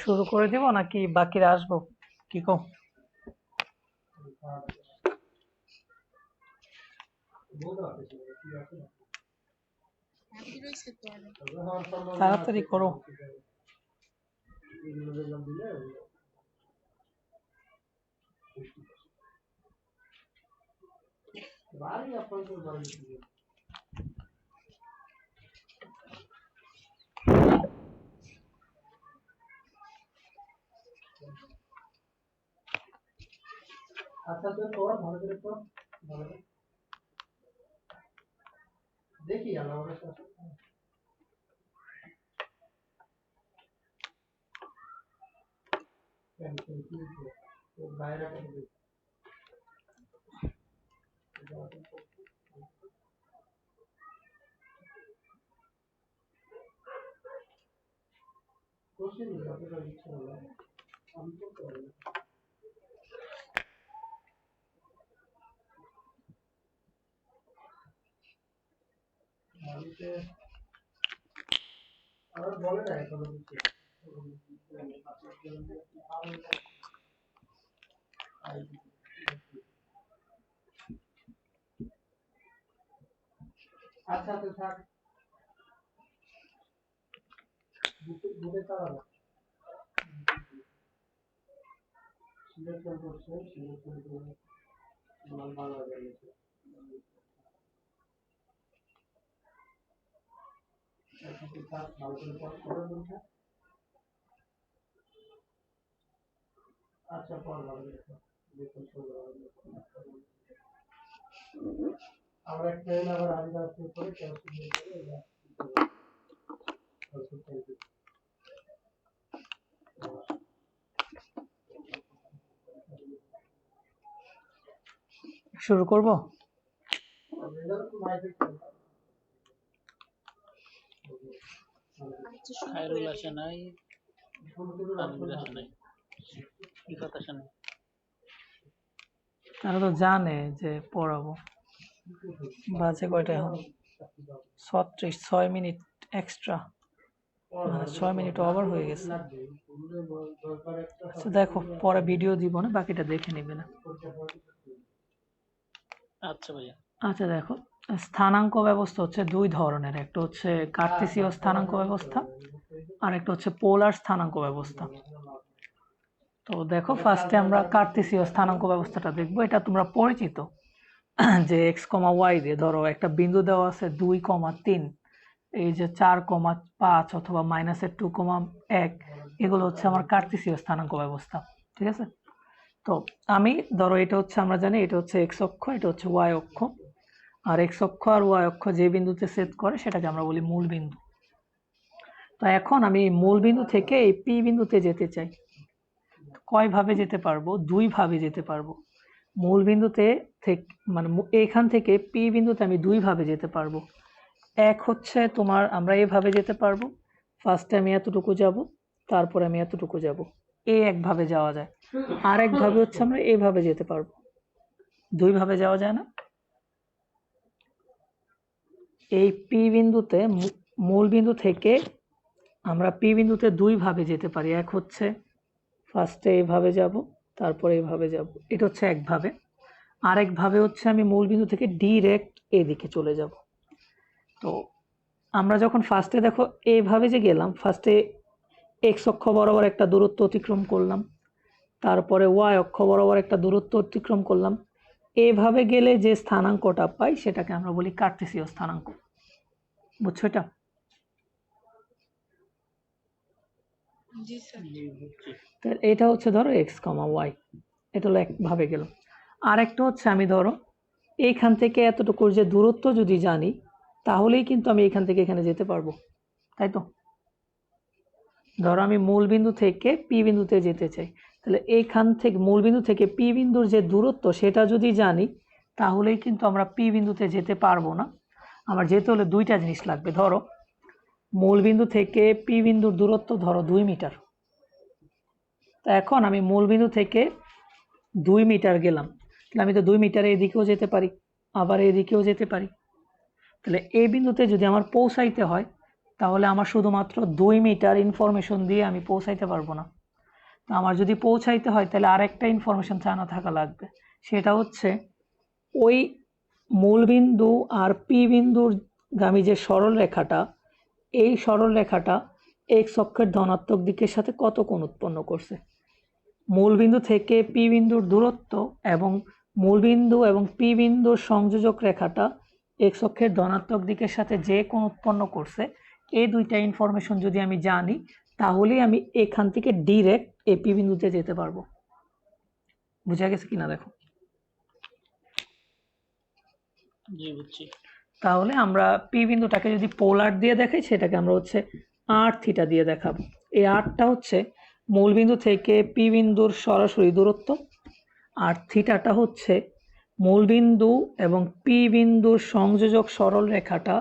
শুরু করে দিব নাকি বাকিরা আসবো? কি কও? তাড়াতাড়ি করো। আচ্ছা তো পড় ভালো করে পড় ভালো করে দেখি আমার কাছে কেন কি তো বাইরে করে দিই কোশ্চেন দিই আপনাদের ইচ্ছা হলো আমি তো করব আমিতে আর বলে না কোনো কিছু আচ্ছা তো থাক বুঝে তারা সিলেকশন করছে সিলেকশন করে মান ভালো হয়ে গেছে এখন তো তার ভালো করে পড়া বলছে আচ্ছা পড় ভালো করে দেখুন শুরু আমরা ট্রেন আবার আগে আসতে করে ক্যান্সেল হয়ে যাবে শুরু করব খায়রুল আসে নাই তানভীর আসে নাই ইফাত আসে নাই তারা তো জানে যে পড়াবো বাজে কয়টা এখন 6 মিনিট এক্সট্রা মানে 6 মিনিট ওভার হয়ে গেছে আচ্ছা দেখো পরে ভিডিও দিব না বাকিটা দেখে নেবে না আচ্ছা ভাইয়া আচ্ছা দেখো স্থানাঙ্ক ব্যবস্থা হচ্ছে দুই ধরনের একটা হচ্ছে কার্তেসীয় স্থানাঙ্ক ব্যবস্থা আর একটা হচ্ছে পোলার স্থানাঙ্ক ব্যবস্থা তো দেখো ফার্স্টে আমরা কার্তেসীয় স্থানাঙ্ক ব্যবস্থাটা দেখবো এটা তোমরা পরিচিত যে x, y দিয়ে ধরো একটা বিন্দু দেওয়া আছে 2,3 এই যে 4,5 অথবা -2,1 এগুলো হচ্ছে আমার কার্তেসীয় স্থানাঙ্ক ব্যবস্থা ঠিক আছে তো আমি ধরো এটা হচ্ছে আমরা জানি এটা হচ্ছে x অক্ষ এটা হচ্ছে y অক্ষ আর x অক্ষ আর y অক্ষ যে বিন্দুতে ছেদ করে সেটাকে আমরা বলি মূল বিন্দু তো এখন আমি মূল বিন্দু থেকে এই p বিন্দুতে যেতে চাই কয় ভাবে যেতে পারবো দুই ভাবে যেতে পারবো মূল বিন্দুতে থেকে মানে এখান থেকে p বিন্দুতে আমি দুই ভাবে যেতে পারবো এক হচ্ছে তোমার আমরা এইভাবে যেতে পারবো ফার্স্টে আমি এতটুকু যাব তারপরে আমি এতটুকু যাব এই একভাবে যাওয়া যায় আর এক ভাবে হচ্ছে আমরা এইভাবে যেতে পারবো দুই ভাবে যাওয়া যায় না এই p বিন্দুতে মূল বিন্দু থেকে আমরা p বিন্দুতে দুই ভাবে যেতে পারি এক হচ্ছে ফার্স্টে এইভাবে যাব তারপরে এইভাবে যাব এটা হচ্ছে একভাবে আরেক ভাবে হচ্ছে আমি মূল বিন্দু থেকে ডাইরেক্ট এদিকে চলে যাব তো আমরা যখন ফার্স্টে দেখো এইভাবে যে গেলাম ফার্স্টে x অক্ষ বরাবর একটা দূরত্ব অতিক্রম করলাম তারপরে y অক্ষ বরাবর একটা দূরত্ব অতিক্রম করলাম এইভাবে গেলে যে স্থানাঙ্কটা পাই সেটাকে আমরা বলি কার্তেসীয় স্থানাঙ্ক বুঝছো এটা জি স্যার এটা হচ্ছে ধরো x, y এটা হলো একভাবে গেলাম আরেকটা হচ্ছে আমি ধরো এইখান থেকে এতটুকুর যে দূরত্ব যদি জানি তাহলেই কিন্তু আমি এখান থেকে এখানে যেতে পারবো তাই তো ধরো আমি মূল বিন্দু থেকে p বিন্দুতে যেতে চাই তাহলে এইখান থেকে মূল বিন্দু থেকে p বিন্দুর যে দূরত্ব সেটা যদি জানি তাহলেই কিন্তু আমরা p বিন্দুতে যেতে পারবো না আমার যেতে হলে দুইটা জিনিস লাগবে ধরো মূল বিন্দু থেকে p বিন্দুর দূরত্ব ধরো 2 মিটার তা এখন আমি মূল বিন্দু থেকে 2 মিটার গেলাম তাহলে আমি তো 2 মিটার এদিকেও যেতে পারি আবার এদিকেও যেতে পারি তাহলে এই বিন্দুতে যদি আমার পৌঁছাইতে হয় তাহলে আমার শুধুমাত্র 2 মিটার ইনফরমেশন দিয়ে আমি পৌঁছাইতে পারবো না তো আমার যদি পৌঁছাইতে হয় তাহলে আরেকটা ইনফরমেশন জানা থাকা লাগবে, সেটা হচ্ছে ওই মূলবিন্দু আর পি বিন্দুর গামী যে সরল রেখাটা, এই সরল রেখাটা এক্স অক্ষের ধনাত্মক দিকের সাথে কত কোণ উৎপন্ন করছে। মূলবিন্দু থেকে পি বিন্দুর দূরত্ব এবং মূলবিন্দু এবং পি বিন্দুর সংযোজক রেখাটা এক্স অক্ষের ধনাত্মক দিকের সাথে যে কোণ উৎপন্ন করছে, এই দুইটা ইনফরমেশন যদি আমি জানি তাহলেই আমি এখান থেকে ডিরেক্ট এই পি বিন্দুতে যেতে পারবো। বুঝা গেছে কিনা দেখো। জি বুঝছি। তাহলে আমরা পি বিন্দুটাকে যদি পোলার দিয়ে দেখাই, সেটাকে আমরা হচ্ছে আর থিটা দিয়ে দেখাবো। এই আরটা হচ্ছে মূলবিন্দু থেকে পি বিন্দুর সরাসরি দূরত্ব, আর থিটাটা হচ্ছে মূলবিন্দু এবং পি বিন্দুর সংযোজক সরল রেখাটা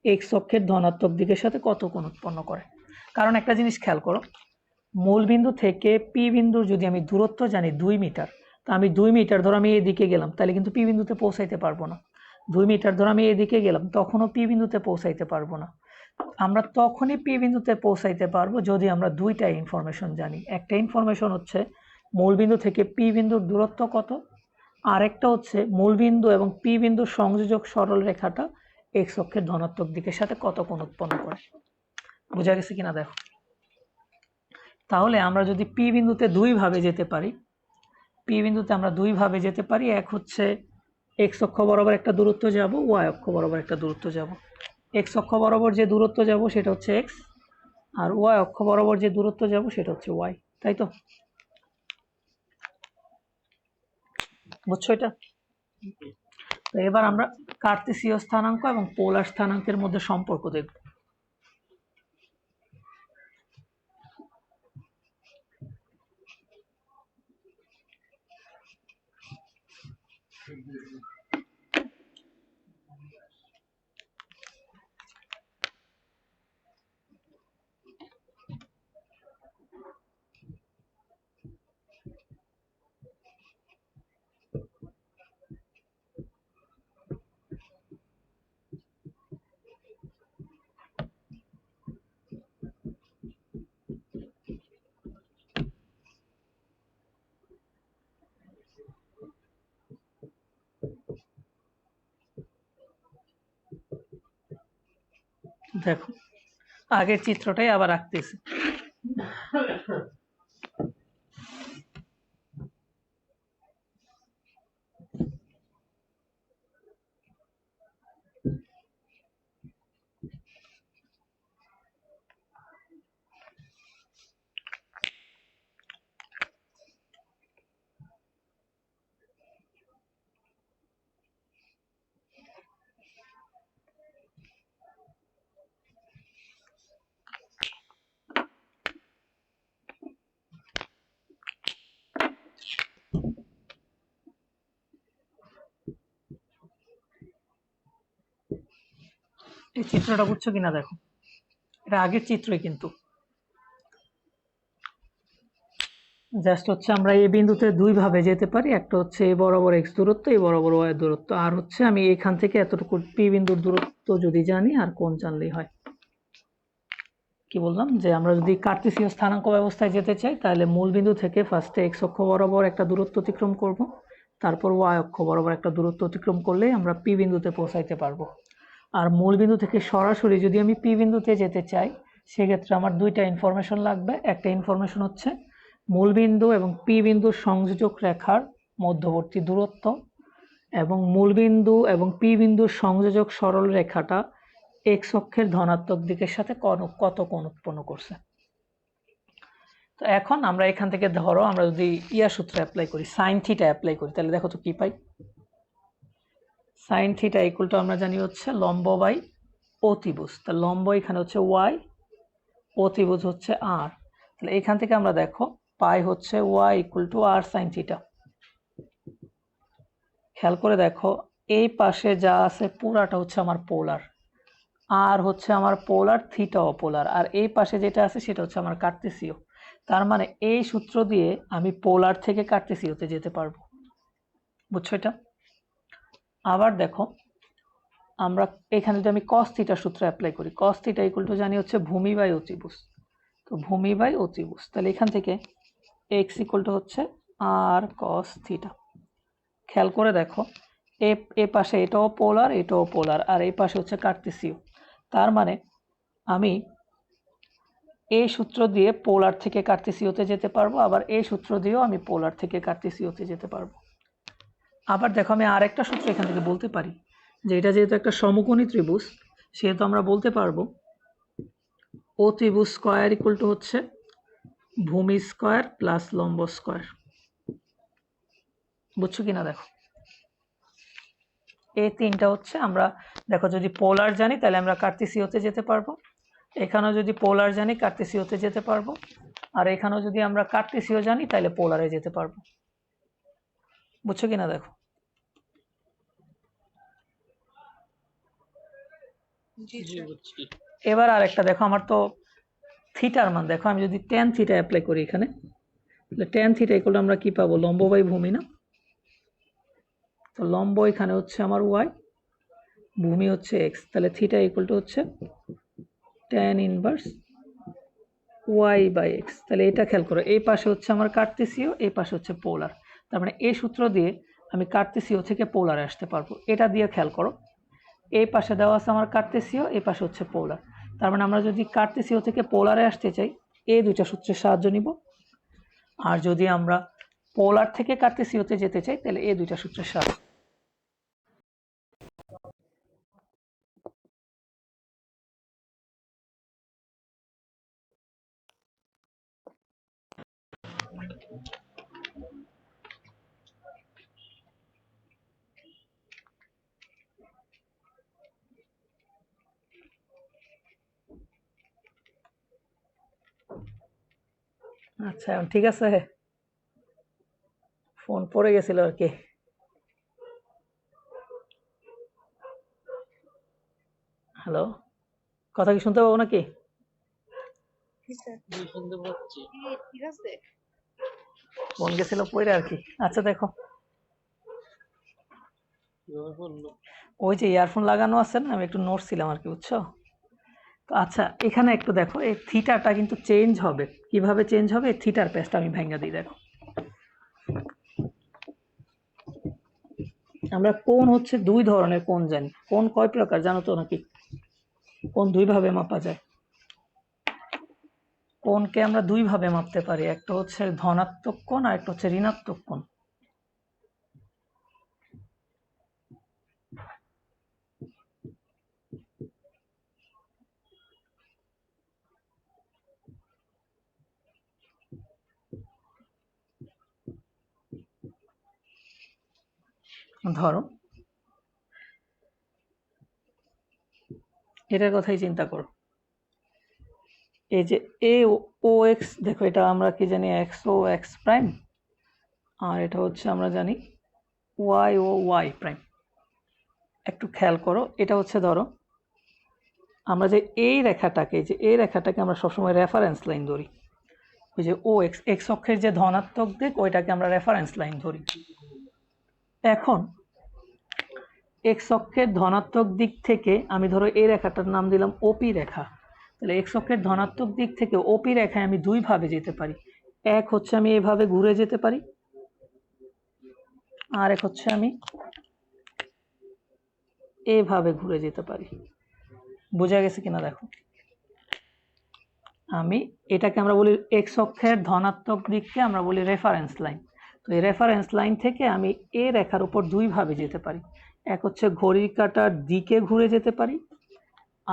এক্স অক্ষের ধনাত্মক দিকের সাথে কত কোণ উৎপন্ন করে। কারণ একটা জিনিস খেয়াল করো, মূলবিন্দু থেকে পি বিন্দুর যদি আমি দূরত্ব জানি 2 মিটার, তো আমি 2 মিটার ধরো আমি এদিকে গেলাম, তাহলে কিন্তু পি বিন্দুতে পৌঁছাইতে পারবো না। 2 মিটার ধরো আমি এদিকে গেলাম, তখনও পি বিন্দুতে পৌঁছাইতে পারবো না। আমরা তখনই পি বিন্দুতে পৌঁছাইতে পারবো যদি আমরা দুইটা ইনফরমেশন জানি। একটা ইনফরমেশন হচ্ছে মূলবিন্দু থেকে পি বিন্দুর দূরত্ব কত, আর একটা হচ্ছে মূলবিন্দু এবং পি বিন্দুর সংযোজক সরল রেখাটা এক্স অক্ষের ধনাত্মক দিকের সাথে কত কোণ উৎপন্ন করে। বোঝা গেছে কিনা দেখো। তাহলে আমরা যদি পি বিন্দুতে দুই ভাবে যেতে পারি, পি বিন্দুতে আমরা দুই ভাবে যেতে পারি। এক হচ্ছে এক্স অক্ষ বরাবর একটা দূরত্ব যাব, ওয়াই অক্ষ বরাবর একটা দূরত্ব যাব। এক্স অক্ষ বরাবর যে দূরত্ব যাব সেটা হচ্ছে এক্স, আর ওয়াই অক্ষ বরাবর যে দূরত্ব যাব সেটা হচ্ছে ওয়াই। তাই তো? বুঝছো এটা? তো এবার আমরা কার্তেসীয় স্থানাঙ্ক এবং পোলার স্থানাঙ্কের মধ্যে সম্পর্ক দেখব। দেখো আগের চিত্রটাই আবার আঁকতেছি। এই চিত্রটা বুঝছো কিনা দেখো, এটা আগের চিত্রই, কিন্তু জাস্ট হচ্ছে আমরা এই বিন্দুতে দুই ভাবে যেতে পারি। একটা হচ্ছে এ বরাবর এক্স দূরত্ব, এ বরাবর ওয়াই দূরত্ব, আর হচ্ছে আমি এখান থেকে এতটুকু পি বিন্দুর দূরত্ব যদি জানি আর কোণ জানলেই হয়। কি বললাম যে আমরা যদি কার্তেসীয় স্থানাঙ্ক ব্যবস্থায় যেতে চাই তাহলে মূল বিন্দু থেকে ফার্স্টে এক্স অক্ষ বরাবর একটা দূরত্ব অতিক্রম করব, তারপর ওয়াই অক্ষ বরাবর একটা দূরত্ব অতিক্রম করলেই আমরা পি বিন্দুতে পৌঁছাইতে পারবো। আর মূল বিন্দু থেকে সরাসরি যদি আমি পি বিন্দুতে যেতে চাই সেক্ষেত্রে আমার দুইটা ইনফরমেশন লাগবে। একটা ইনফরমেশন হচ্ছে মূলবিন্দু এবং পি বিন্দুর সংযোজক রেখার মধ্যবর্তী দূরত্ব, এবং মূলবিন্দু এবং পি বিন্দুর সংযোজক সরল রেখাটা এক্স অক্ষের ধনাত্মক দিকের সাথে কত কোণ উৎপন্ন করছে। তো এখন আমরা এখান থেকে ধরো আমরা যদি সূত্র অ্যাপ্লাই করি, সাইন থিটা অ্যাপ্লাই করি, তাহলে দেখো তো কি পাই। সাইন থিটা ইকুয়াল টু আমরা জানি হচ্ছে লম্ব বাই অতিভুজ। তা লম্ব এখানে হচ্ছে ওয়াই, অতিভুজ হচ্ছে আর। তাহলে এখান থেকে আমরা দেখো পাই হচ্ছে Y equal to R sine theta. খেয়াল করে দেখো এই পাশে যা আছে পুরাটা হচ্ছে আমার পোলার, আর হচ্ছে আমার পোলার, থিটা অপোলার, আর এই পাশে যেটা আছে সেটা হচ্ছে আমার কার্তেসীয়। তার মানে এই সূত্র দিয়ে আমি পোলার থেকে কার্তেসীয়তে যেতে পারবো। বুঝছো এটা? আবার দেখো আমরা এখানে যদি আমি কস থিটার সূত্র অ্যাপ্লাই করি, কস থিটা ইকুয়াল টু জানি হচ্ছে ভূমি বাই অতিভুজ। তো ভূমি বাই অতিভুজ, তাহলে এখান থেকে এক্স ইকুয়াল টু হচ্ছে আর কস থিটা। খেয়াল করে দেখো, এ পাশে এটাও পোলার, এটাও পোলার, আর এই পাশে হচ্ছে কার্তেসীয়। তার মানে আমি এই সূত্র দিয়ে পোলার থেকে কার্তেসীয়তে যেতে পারবো, আবার এই সূত্র দিয়েও আমি পোলার থেকে কার্তেসীয়তে যেতে পারবো। আবার দেখো, আমি আরেকটা সূত্র এখান থেকে বলতে পারি যে এটা যেহেতু একটা সমকোণী ত্রিভুজ, সেহেতু আমরা বলতে পারবো ও ত্রিভুজ স্কয়ার ইকুয়াল টু হচ্ছে ভূমি স্কয়ার প্লাস লম্ব স্কয়ার। বুঝছো কিনা দেখো, এই তিনটা হচ্ছে আমরা দেখো যদি পোলার জানি তাহলে আমরা কার্তেসীয়তে যেতে পারবো, এখানেও যদি পোলার জানি কার্তেসীয়তে যেতে পারবো, আর এখানেও যদি আমরা কার্তেসীয় জানি তাহলে পোলারে যেতে পারবো। বুঝছো কিনা দেখো। এবার আরেকটা দেখো, আমার তো থিটার মান দেখো, আমি যদি tan থিটা অ্যাপ্লাই করি এখানে, তাহলে tan থিটা ইকুয়াল আমরা কি পাবো, লম্ব বাই ভূমি না? তো লম্ব এখানে হচ্ছে আমার ওয়াই, ভূমি হচ্ছে এক্স, তাহলে থিটা ইকুয়াল টু হচ্ছে tan inverse Y by X. তাহলে এটা খেয়াল করো, এই পাশে হচ্ছে আমার কার্তেসীয়, এই পাশে হচ্ছে পোলার, তার মানে এই সূত্র দিয়ে আমি কার্তেসীয় থেকে পোলারে আসতে পারবো। এটা দিয়ে খেয়াল করো, এই পাশে দেওয়া আছে আমার কার্তেসীয়, এই পাশে হচ্ছে পোলার, তার মানে আমরা যদি কার্তেসীয় থেকে পোলারে আসতে চাই এই দুইটা সূত্রের সাহায্য নিব, আর যদি আমরা পোলার থেকে কার্তেসীয়তে যেতে চাই তাহলে এই দুইটা সূত্রের সাহায্য। আচ্ছা ঠিক আছে, ফোন পড়ে গেছিল আর কি। হ্যালো, কথা কি শুনতে পাবো নাকি? ফোন গেছিল পড়ে আর কি। আচ্ছা দেখো, ওই যে ইয়ারফোন লাগানো আছে না, আমি একটু নড়ছিলাম আর কি, বুঝছো? তো আচ্ছা এখানে একটু দেখো, এই থিটাটা কিন্তু চেঞ্জ হবে, কিভাবে চেঞ্জ হবে, থিটার পেজটা আমি ভেঙে দিই। দেখো আমরা কোণ হচ্ছে দুই ধরনের কোণ জানি, কোণ কয় প্রকার জানো তো নাকি? কোণ দুই ভাবে মাপা যায়, কোণকে আমরা দুই ভাবে মাপতে পারি, একটা হচ্ছে ধনাত্মক কোণ আর একটা হচ্ছে ঋণাত্মক কোণ। ধরো এটার কথাই চিন্তা করো, এই যে এ ও এক্স, দেখো এটা আমরা কি জানি এক্স ও এক্স প্রাইম, আর এটা হচ্ছে আমরা জানি ওয়াই ও ওয়াই প্রাইম। একটু খেয়াল করো, এটা হচ্ছে ধরো আমরা যে এই রেখাটাকে, যে এই রেখাটাকে আমরা সবসময় রেফারেন্স লাইন ধরি, ওই যে ও এক্স, এক্স অক্ষের যে ধনাত্মক দিক ওইটাকে আমরা রেফারেন্স লাইন ধরি। এখন এক্স অক্ষের ধনাত্মক দিক থেকে আমি ধরো এই রেখাটার নাম দিলাম ওপি রেখা, তাহলে এক্স অক্ষের ধনাত্মক দিক থেকে ওপি রেখায় আমি দুই ভাবে যেতে পারি, এক হচ্ছে আমি এভাবে ঘুরে যেতে পারি, আর এক হচ্ছে আমি এইভাবে ঘুরে যেতে পারি। বোঝা গেছে কিনা দেখো, আমি এটাকে আমরা বলি এক্স অক্ষের ধনাত্মক দিককে আমরা বলি রেফারেন্স লাইন। তো এই রেফারেন্স লাইন থেকে আমি এ রেখার উপর দুই ভাবে যেতে পারি, এক হচ্ছে ঘড়ির কাঁটার দিকে ঘুরে যেতে পারি,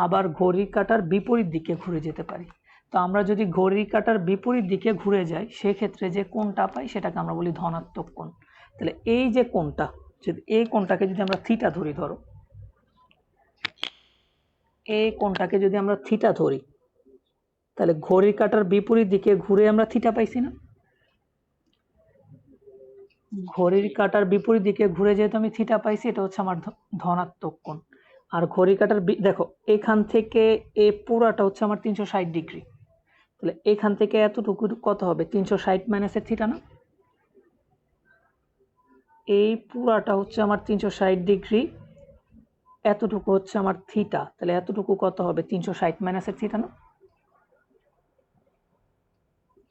আবার ঘড়ির কাঁটার বিপরীত দিকে ঘুরে যেতে পারি। তো আমরা যদি ঘড়ির কাঁটার বিপরীত দিকে ঘুরে যাই সেক্ষেত্রে যে কোণটা পাই সেটাকে আমরা বলি ধনাত্মক কোণ। তাহলে এই যে কোণটা, যদি এই কোণটাকে যদি আমরা থিটা ধরি, ধরো এই কোণটাকে যদি আমরা থিটা ধরি, তাহলে ঘড়ির কাঁটার বিপরীত দিকে ঘুরে আমরা থিটা পাইছি না? ঘড়ির কাঁটার বিপরীত দিকে ঘুরে যেহেতু আমি থিটা পাইছি, এটা হচ্ছে আমার ধনাত্মক কোণ। আর ঘড়ির কাঁটার দেখো এখান থেকে এই পুরাটা হচ্ছে আমার 360 ডিগ্রি, তাহলে এখান থেকে এতটুকু কত হবে, 360 মাইনাসের থিটা না? এই পুরাটা হচ্ছে আমার 360 ডিগ্রি, এতটুকু হচ্ছে আমার থিটা, তাহলে এতটুকু কত হবে, 360 মাইনাসের থিটা না?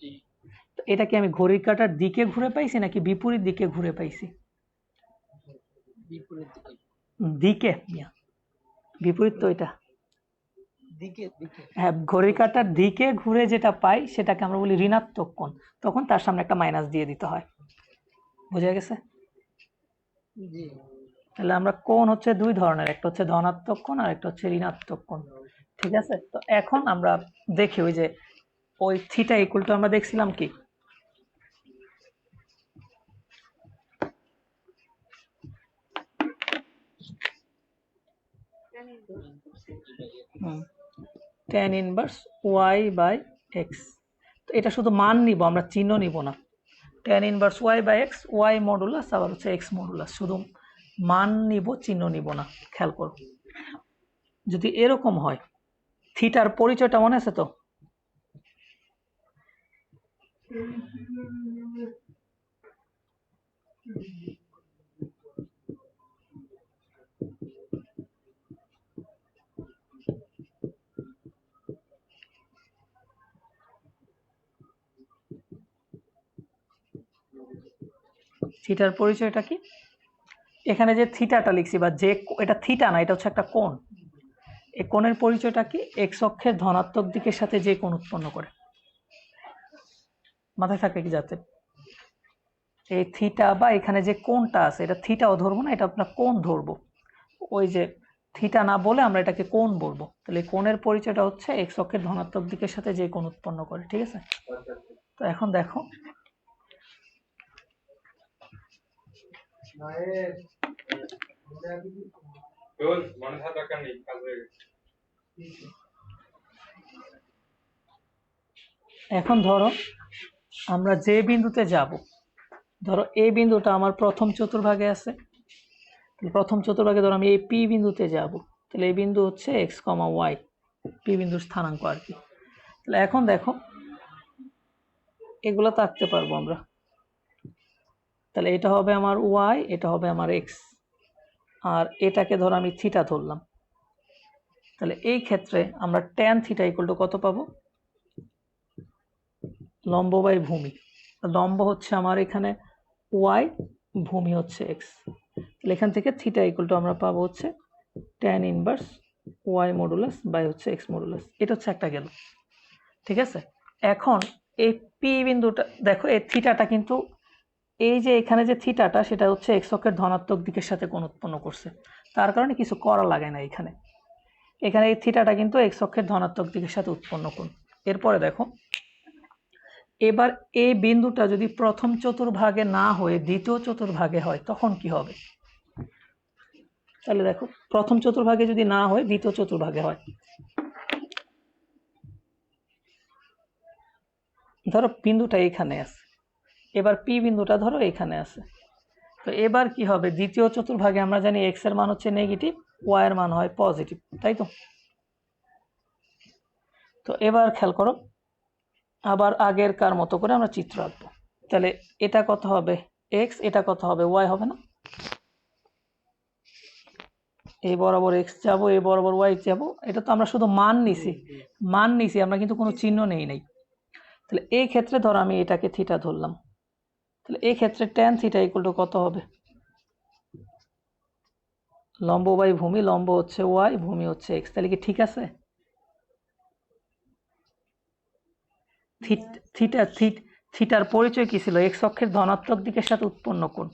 জি তো এটা কি আমি ঘড়ির কাঁটার দিকে ঘুরে পাইছি নাকি বিপরীত দিকে ঘুরে পাইছি? বিপরীত দিকে দিকে মিয়া, বিপরীত তো এটা। দিকে দিকে হ্যাঁ, ঘড়ির কাঁটার দিকে ঘুরে যেটা পাই সেটাকে আমরা বলি ঋণাত্মক কোণ, তখন তার সামনে একটা মাইনাস দিয়ে দিতে হয়। বুঝা গেছে? জি তাহলে আমরা কোণ হচ্ছে দুই ধরনের, একটা হচ্ছে ধনাত্মক কোণ আর একটা হচ্ছে ঋণাত্মক কোণ। ঠিক আছে, তো এখন আমরা দেখি ওই যে ওই থিটা ইকুয়াল টু আমরা দেখছিলাম কি, tan inverse Y by X. তো এটা শুধু মান নিব, আমরা চিহ্ন নিব না। tan inverse Y by X, Y modulus আবার হচ্ছে এক্স মডুলাস, শুধু মান নিব, চিহ্ন নিব না। খেয়াল করো, যদি এরকম হয়, থিটার পরিচয়টা মনে আছে তো? থিটার পরিচয়টা কি? এখানে যে থিটাটা লিখছি, বা যে, এটা থিটা না, এটা হচ্ছে একটা কোণ। এই কোণের পরিচয়টা কি? এক্স অক্ষের ধনাত্মক দিকের সাথে যে কোণ উৎপন্ন করে। মাথায় থাকে কি? যাতে এই থিটা বা এখানে যে কোণটা আছে, এটা থিটাও ধরবো না, এটা আপনার কোণ ধরবো। ওই যে থিটা না বলে আমরা এটাকে কোণ বলবো। তাহলে এই কোণের পরিচয়টা হচ্ছে এক্স অক্ষের ধনাত্মক দিকের সাথে যে কোণ উৎপন্ন করে। ঠিক আছে, তো এখন দেখো, এখন ধরো আমরা যে বিন্দুতে যাব, ধরো এই বিন্দুটা আমার প্রথম চতুর্ভাগে আছে। প্রথম চতুর্ভাগে ধরো আমি এই পি বিন্দুতে যাব, তাহলে এই বিন্দু হচ্ছে এক্স কমা ওয়াই, পি বিন্দুর স্থানাঙ্ক আর কি। তাহলে এখন দেখো, এগুলো তো আঁকতে পারবো আমরা। তাহলে এটা হবে আমার ওয়াই, এটা হবে আমার এক্স, আর এটাকে ধরো আমি থিটা ধরলাম। তাহলে এই ক্ষেত্রে আমরা ট্যান থিটা ইকুয়াল টু কত পাবো? লম্ব বাই ভূমি। লম্ব হচ্ছে আমার এখানে ওয়াই, ভূমি হচ্ছে এক্স। তাহলে এখান থেকে থিটা ইকুয়াল টু আমরা পাবো হচ্ছে tan inverse Y modulus by হচ্ছে এক্স মডুলাস। এটা হচ্ছে একটা গেল। ঠিক আছে, এখন এই পি বিন্দুটা দেখো, এই থিটাটা কিন্তু, এই যে এখানে যে থিটাটা, সেটা হচ্ছে এক্স অক্ষের ধনাত্মক দিকের সাথে কোণ উৎপন্ন করছে, তার কারণে কিছু করা লাগে না এখানে। এখানে এই থিটাটা কিন্তু এক্স অক্ষের ধনাত্মক দিকের সাথে উৎপন্ন কোণ। এরপরে দেখো, এবার এই বিন্দুটা যদি প্রথম চতুর্ভাগে না হয়ে দ্বিতীয় চতুর্ভাগে হয়, তখন কি হবে? তাহলে দেখো, প্রথম চতুর্ভাগে যদি না হয়, দ্বিতীয় চতুর্ভাগে হয়। ধরো বিন্দুটা এখানে আছে, এবার পি বিন্দুটা ধরো এখানে আছে। তো এবার কি হবে? দ্বিতীয় চতুর্ভাগে আমরা জানি এক্স এর মান হচ্ছে নেগেটিভ, ওয়াই এর মান হয় পজিটিভ, তাই তো? তো এবার খেয়াল করো, আবার আগের কার মতো করে আমরা চিত্র আঁকবো। তাহলে এটা কত হবে? এক্স, এটা কত হবে? ওয়াই হবে না? এই বরাবর এক্স যাব, এই বরাবর ওয়াই যাব। এটা তো আমরা শুধু মান নিছি, আমরা কিন্তু কোনো চিহ্ন নেই নাই। তাহলে এই ক্ষেত্রে ধরো আমি এটাকে থিটা ধরলাম, তাহলে এই ক্ষেত্রে ট্যান থিটা ইকুয়াল টু কত হবে? লম্ব বাই ভূমি, লম্ব হচ্ছে ওয়াই, ভূমি হচ্ছে এক্স। তাহলে কি ঠিক আছে? থিটার পরিচয় কি ছিল? এক্স অক্ষের ধনাত্মক দিকের সাথে উৎপন্ন কোণ।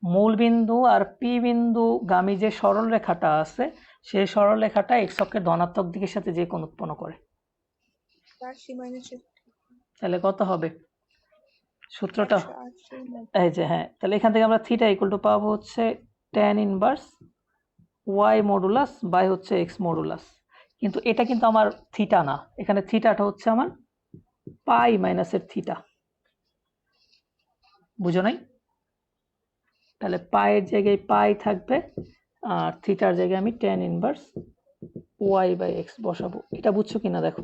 মূল বিন্দু আর পি বিন্দু গামী যে সরল রেখাটা আছে, সেই সরল রেখাটা এক্স অক্ষের ধনাত্মক দিকের সাথে যে কোণ উৎপন্ন করে। তাহলে কত হবে সূত্রটা? এই যে, হ্যাঁ, তাহলে এখান থেকে আমরা থিটা ইকুয়াল টু পাবো হচ্ছে tan inverse Y modulus by হচ্ছে এক্স মডুলাস। কিন্তু এটা কিন্তু আমার থিটা না, এখানে থিটাটা হচ্ছে আমার পাই মাইনাসের থিটা। বুঝো নাই? তাহলে পায়ের জায়গায় পাই থাকবে, আর থিটার জায়গায় আমি tan inverse Y by X বসাবো। এটা বুঝছো কিনা দেখো।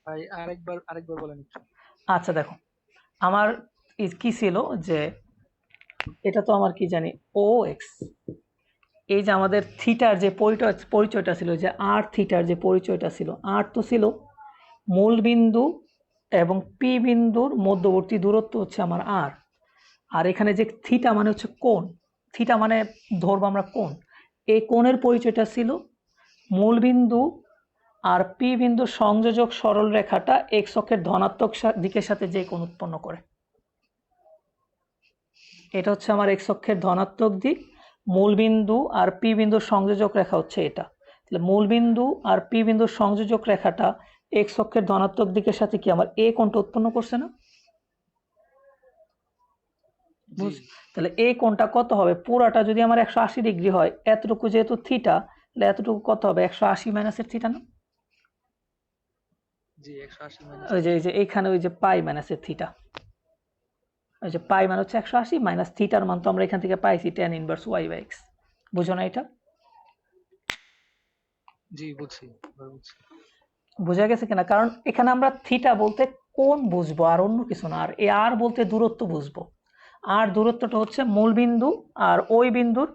ভাই আরেকবার বলেন। আচ্ছা দেখো, আমার কি ছিল যে, এটা তো আমার কি জানি ও এক্স, এই যে আমাদের থিটার যে পরিচয়টা ছিল, যে আর থিটার যে পরিচয়টা ছিল, আর তো ছিল মূল বিন্দু এবং পি বিন্দুর মধ্যবর্তী দূরত্ব হচ্ছে আমার আর। আর এখানে যে থিটা মানে হচ্ছে কোণ, থিটা মানে ধরবো আমরা কোণ। এই কোণের পরিচয়টা ছিল মূল বিন্দু আর পি বিন্দু সংযোজক সরল রেখাটা এক্স অক্ষের ধনাত্মক দিকের সাথে যে কোণ উৎপন্ন করে। এটা হচ্ছে আমার এক্স অক্ষের ধনাত্মক দিক, মূল বিন্দু আর পি বিন্দুর সংযোজক রেখা হচ্ছে এটা। তাহলে মূল বিন্দু আর পি বিন্দুর সংযোজক রেখাটা এক্স অক্ষের ধনাত্মক দিকের সাথে কি আমার এ কোণটা উৎপন্ন করছে না? তাহলে এই কোণটা কত হবে? পুরাটা যদি আমার 180 ডিগ্রি হয়, এতটুকু যেহেতু থিটা, তাহলে এতটুকু কত হবে? 180 মাইনাসের থিটা না? জি 180 ওই যে এইখানে ওই যে পাই মাইনাসের থিটা, ওই যে পাই মানে হচ্ছে 180 মাইনাস থিটার মান তো আমরা এখান থেকে পাইছি tan inverse y by x। বুঝো না এটা? জি বুঝছি। বোঝা গেছে কিনা? কারণ এখানে আমরা থিটা বলতে কোণ বুঝবো আর অন্য কিছু না, আর এই আর বলতে দূরত্ব বুঝবো। আর দূরত্বটা হচ্ছে মূল বিন্দু আর ওই বিন্দুর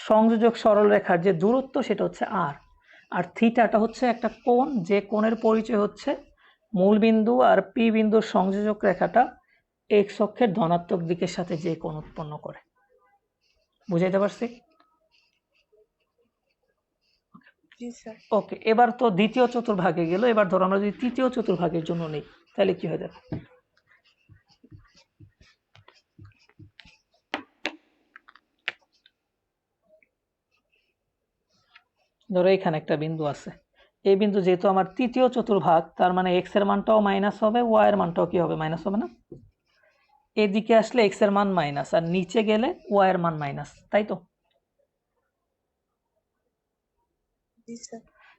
সংযোজক সরল রেখার যে দূরত্ব, সেটা হচ্ছে আর। আর থিটাটা হচ্ছে একটা কোণ, যে কোণের পরিচয় হচ্ছে মূল বিন্দু আর পি বিন্দুর সংযোজক রেখাটা এক্স অক্ষের ধনাত্মক দিকের সাথে যে কোণ উৎপন্ন করে। বুঝাইতে পারছি? ওকে, এবার তো দ্বিতীয় চতুর্ভাগে গেল। এবার ধরো আমরা যদি তৃতীয় চতুর্ভাগের জন্য নেই, তাহলে কি হয়ে যাবে? ধরো এখানে একটা বিন্দু আছে, এই বিন্দু যেহেতু আমার তৃতীয় চতুর্ভাগ, তার মানে এক্স এর মানটাও মাইনাস হবে, ওয়াই এর মানটাও কি হবে? মাইনাস হবে না? এদিকে আসলে এক্স এর মান মাইনাস, আর নিচে গেলে ওয়াই এর মান মাইনাস, তাই তো?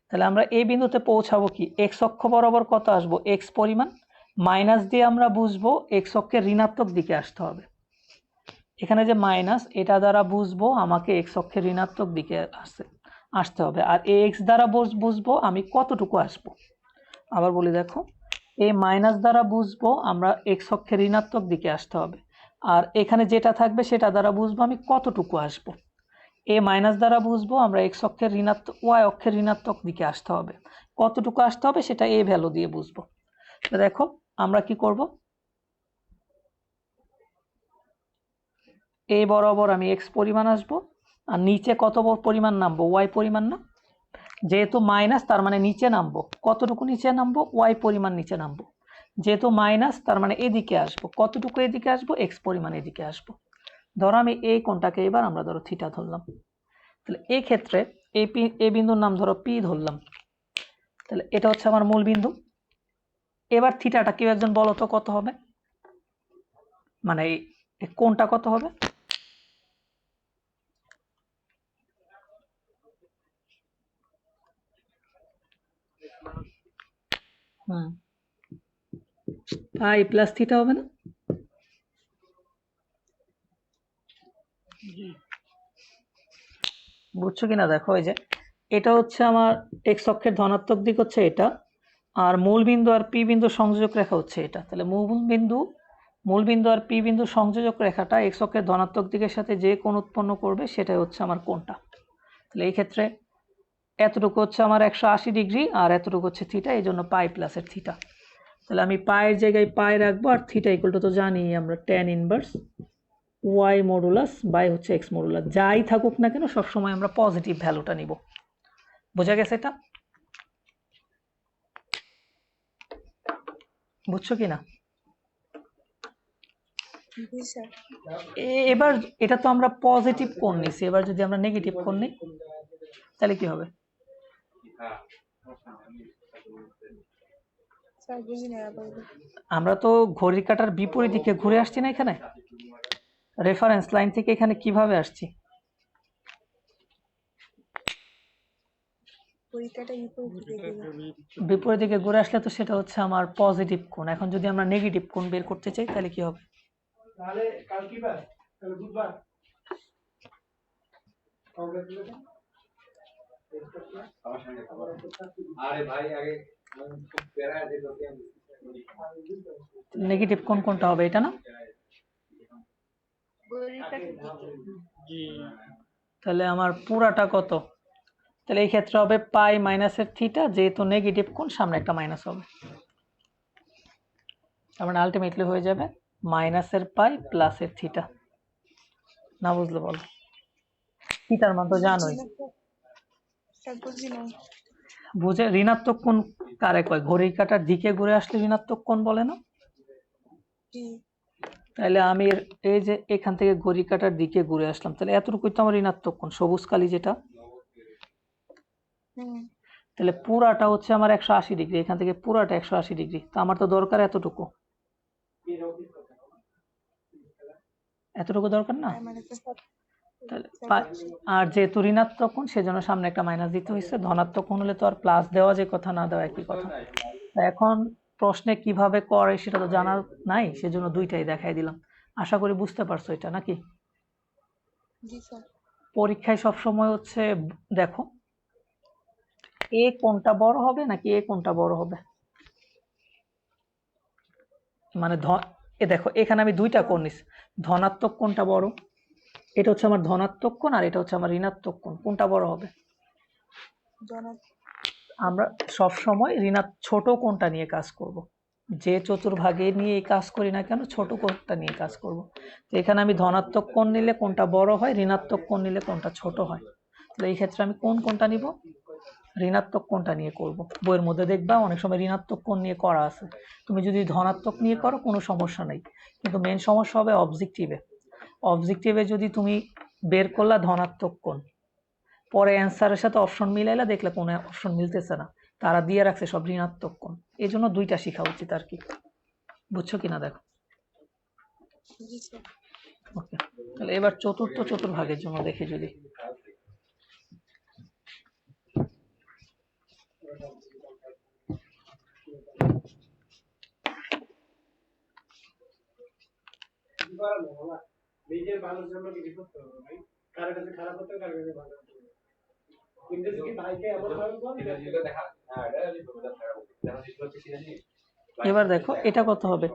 তাহলে আমরা এই বিন্দুতে পৌঁছাবো কি? এক্স অক্ষ বরাবর কত আসবো? এক্স পরিমাণ। মাইনাস দিয়ে আমরা বুঝবো এক্স অক্ষের ঋণাত্মক দিকে আসতে হবে। এখানে যে মাইনাস, এটা দ্বারা বুঝবো আমাকে এক্স অক্ষের ঋণাত্মক দিকে আসতে হবে। আর এক্স দ্বারা বুঝবো আমি কতটুকু আসবো। আবার বলি, দেখো, এই মাইনাস দ্বারা বুঝবো আমরা এক্স অক্ষের ঋণাত্মক দিকে আসতে হবে। আর এখানে যেটা থাকবে সেটা দ্বারা বুঝবো আমি কতটুকু আসবো। এ মাইনাস দ্বারা বুঝবো আমরা এক্স অক্ষের ঋণাত্মক, ওয়াই অক্ষের ঋণাত্মক দিকে আসতে হবে। কতটুকু আসতে হবে সেটা এ ভ্যালু দিয়ে বুঝবো। তো দেখো আমরা কি করব, এ বরাবর আমি এক্স পরিমাণ আসবো, আর নিচে কত পরিমাণ নামবো? ওয়াই পরিমাণ না? যেহেতু মাইনাস, তার মানে নিচে নামবো। কতটুকু নিচে নামবো? ওয়াই পরিমাণ নিচে নামবো। যেহেতু মাইনাস, তার মানে এদিকে আসবো। কতটুকু এদিকে আসবো? এক্স পরিমাণ এদিকে আসবো। ধরো আমি এই কোণটাকে এবার আমরা ধরো থিটা ধরলাম। তাহলে এই ক্ষেত্রে এই বিন্দুর নাম ধরো পি ধরলাম। তাহলে এটা হচ্ছে আমার মূল বিন্দু। এবার থিটাটা কেউ একজন বলো তো কত হবে? মানে এই কোণটা কত হবে? পাই প্লাস থিটা হবে না? বুঝছো কিনা দেখো, এই যে এটা হচ্ছে আমার এক্স অক্ষের ধনাত্মক দিক হচ্ছে এটা, আর মূল বিন্দু আর পি বিন্দু সংযোজক রেখা হচ্ছে এটা। তাহলে মূল বিন্দু আর পি বিন্দু সংযোজক রেখাটা এক্স অক্ষের ধনাত্মক দিকের সাথে যে কোণ উৎপন্ন করবে সেটাই হচ্ছে আমার কোণটা। তাহলে এই ক্ষেত্রে এতটুকু হচ্ছে আমার 180 ডিগ্রি, আর এতটুকু হচ্ছে থিটা, এই জন্য পাই প্লাসের থিটা। তাহলে আমি পায়ের জায়গায় পাই রাখবো, আর থিটা ইকুয়াল টু তো জানি আমরা tan inverse Y modulus by হচ্ছে এক্স মডুলাস। যাই থাকুক না কেন সবসময় আমরা পজিটিভ ভ্যালুটা নিব। বোঝা গেছে এটা? বুঝছো কিনা? এবার এটা তো আমরা পজিটিভ কোণ নিছি, এবার যদি আমরা নেগেটিভ কোণ নিই তাহলে কি হবে? আমরা তো ঘড়ির কাঁটার বিপরীত দিকে ঘুরে আসছি না এখানে, রেফারেন্স লাইন থেকে এখানে কিভাবে আসছি? বিপরীত দিকে ঘুরে আসলে তো সেটা হচ্ছে আমার পজিটিভ কোণ। এখন যদি আমরা নেগেটিভ কোণ বের করতে চাই তাহলে কি হবে? তাহলে কাল কি বার? তাহলে বুধবার। আরে ভাই আগে নেগেটিভ কোণ কোনটা হবে? এটা না? তাহলে আমার পুরাটা কত? তাহলে এই ক্ষেত্রে হবে পাই মাইনাসের থিটা, যেহেতু নেগেটিভ কোণ সামনে একটা মাইনাস হবে, তার মানে আলটিমেটলি হয়ে যাবে মাইনাসের পাই প্লাসের থিটা। না বুঝলে বলো, থিটার মান তো জানোই। বুঝে ঋণাত্মক কোণ কারে কয়? ঘড়ির কাঁটার দিকে ঘুরে আসলে ঋণাত্মক কোণ বলে না? তাহলে আমি এই যে এখান থেকে ঘড়ির কাঁটার দিকে ঘুরে আসলাম, তাহলে এতটুকুই তো আমার ঋণাত্মক কোণ, সবুজ কালি যেটা। তাহলে পুরাটা হচ্ছে আমার 180 ডিগ্রি, এখান থেকে পুরাটা 180 ডিগ্রি, তো আমার তো দরকার এতটুকু, এতটুকু দরকার না? তাহলে আর যেহেতু ঋণাত্মক কোণ সেজন্য সামনে একটা মাইনাস দিতে হয়েছে, ধনাত্মক কোণ হলে তো আর প্লাস দেওয়া যে কথা, না দেওয়া একই কথা। এখন প্রশ্নে কিভাবে করে সেটা তো জানার নাই, সেজন্য দুইটাই দেখাই দিলাম। আশা করি বুঝতে পারছো এটা, নাকি? পরীক্ষায় সবসময় হচ্ছে দেখো এ কোনটা বড় হবে নাকি এ কোনটা বড় হবে, মানে দেখো এখানে আমি দুইটা কোণ নিছি, ধনাত্মক কোণটা বড়, এটা হচ্ছে আমার ধনাত্মক কোণ আর এটা হচ্ছে আমার ঋণাত্মক কোণ, কোনটা বড় হবে? আমরা সব সময় ছোট কোণটা নিয়ে কাজ করব, যে চতুর্ভাগে নিয়ে এই কাজ করি না কেন ছোট কোণটা নিয়ে কাজ করব। তো এখানে আমি ধনাত্মক কোণ নিলে কোনটা বড় হয়, ঋণাত্মক কোণ নিলে কোনটা ছোট হয়। তাহলে এই ক্ষেত্রে আমি কোন কোণটা নিব? ঋণাত্মক কোণটা নিয়ে করব। বইয়ের মধ্যে দেখবা অনেক সময় ঋণাত্মক কোণ নিয়ে করা আছে, তুমি যদি ধনাত্মক নিয়ে করো কোনো সমস্যা নেই, কিন্তু মেন সমস্যা হবে অবজেক্টিভে। অবজেক্টিভে যদি তুমি বের করলা ধনাত্মক কোণ, পরে অ্যান্সারের সাথে অপশন মিলাইলা দেখলে কোনো অপশন মিলতেছে না, তারা দিয়ে রাখছে সব ঋণাত্মক কোণ, এই জন্য দুইটা শেখা উচিত আর কি। বুঝছো কিনা দেখো। ওকে, তাহলে এবার চতুর্থ চতুর্ভাগের জন্য দেখি যদি। নিজের ভালোর জন্য কিছু করতে হবে ভাই, কারো কাছে খারাপ হতে কারো কাছে ভালো হতে। কিন্তু কি ভাইকে এমন ভাবে বল যেটা দেখা এবার দেখো এটা কত হবে?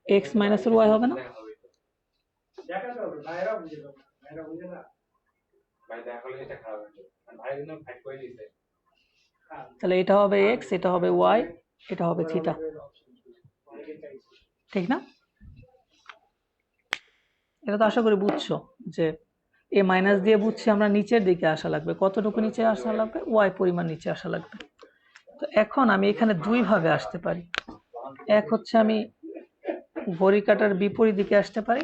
x মাইনাস y হবে না? দেখাতে হবে, ভাইরা বুঝে না, ভাইরা বুঝে না, ভাই দেখালে এটা খারাপ হবে, ভাই কিন্তু ফাইট করে দিয়েছে। তাহলে এটা হবে x, এটা হবে y, এটা হবে থিটা, ঠিক না? এটা তো আশা করি বুঝছো যে এ মাইনাস দিয়ে বুঝছি আমরা নিচের দিকে আসা লাগবে, কতটুকু নিচে আসা লাগবে? y পরিমাণ নিচে আসা লাগবে। তো এখন আমি এখানে দুই ভাবে আসতে পারি, এক হচ্ছে আমি ঘড়ির কাঁটার বিপরীত দিকে আসতে পারি,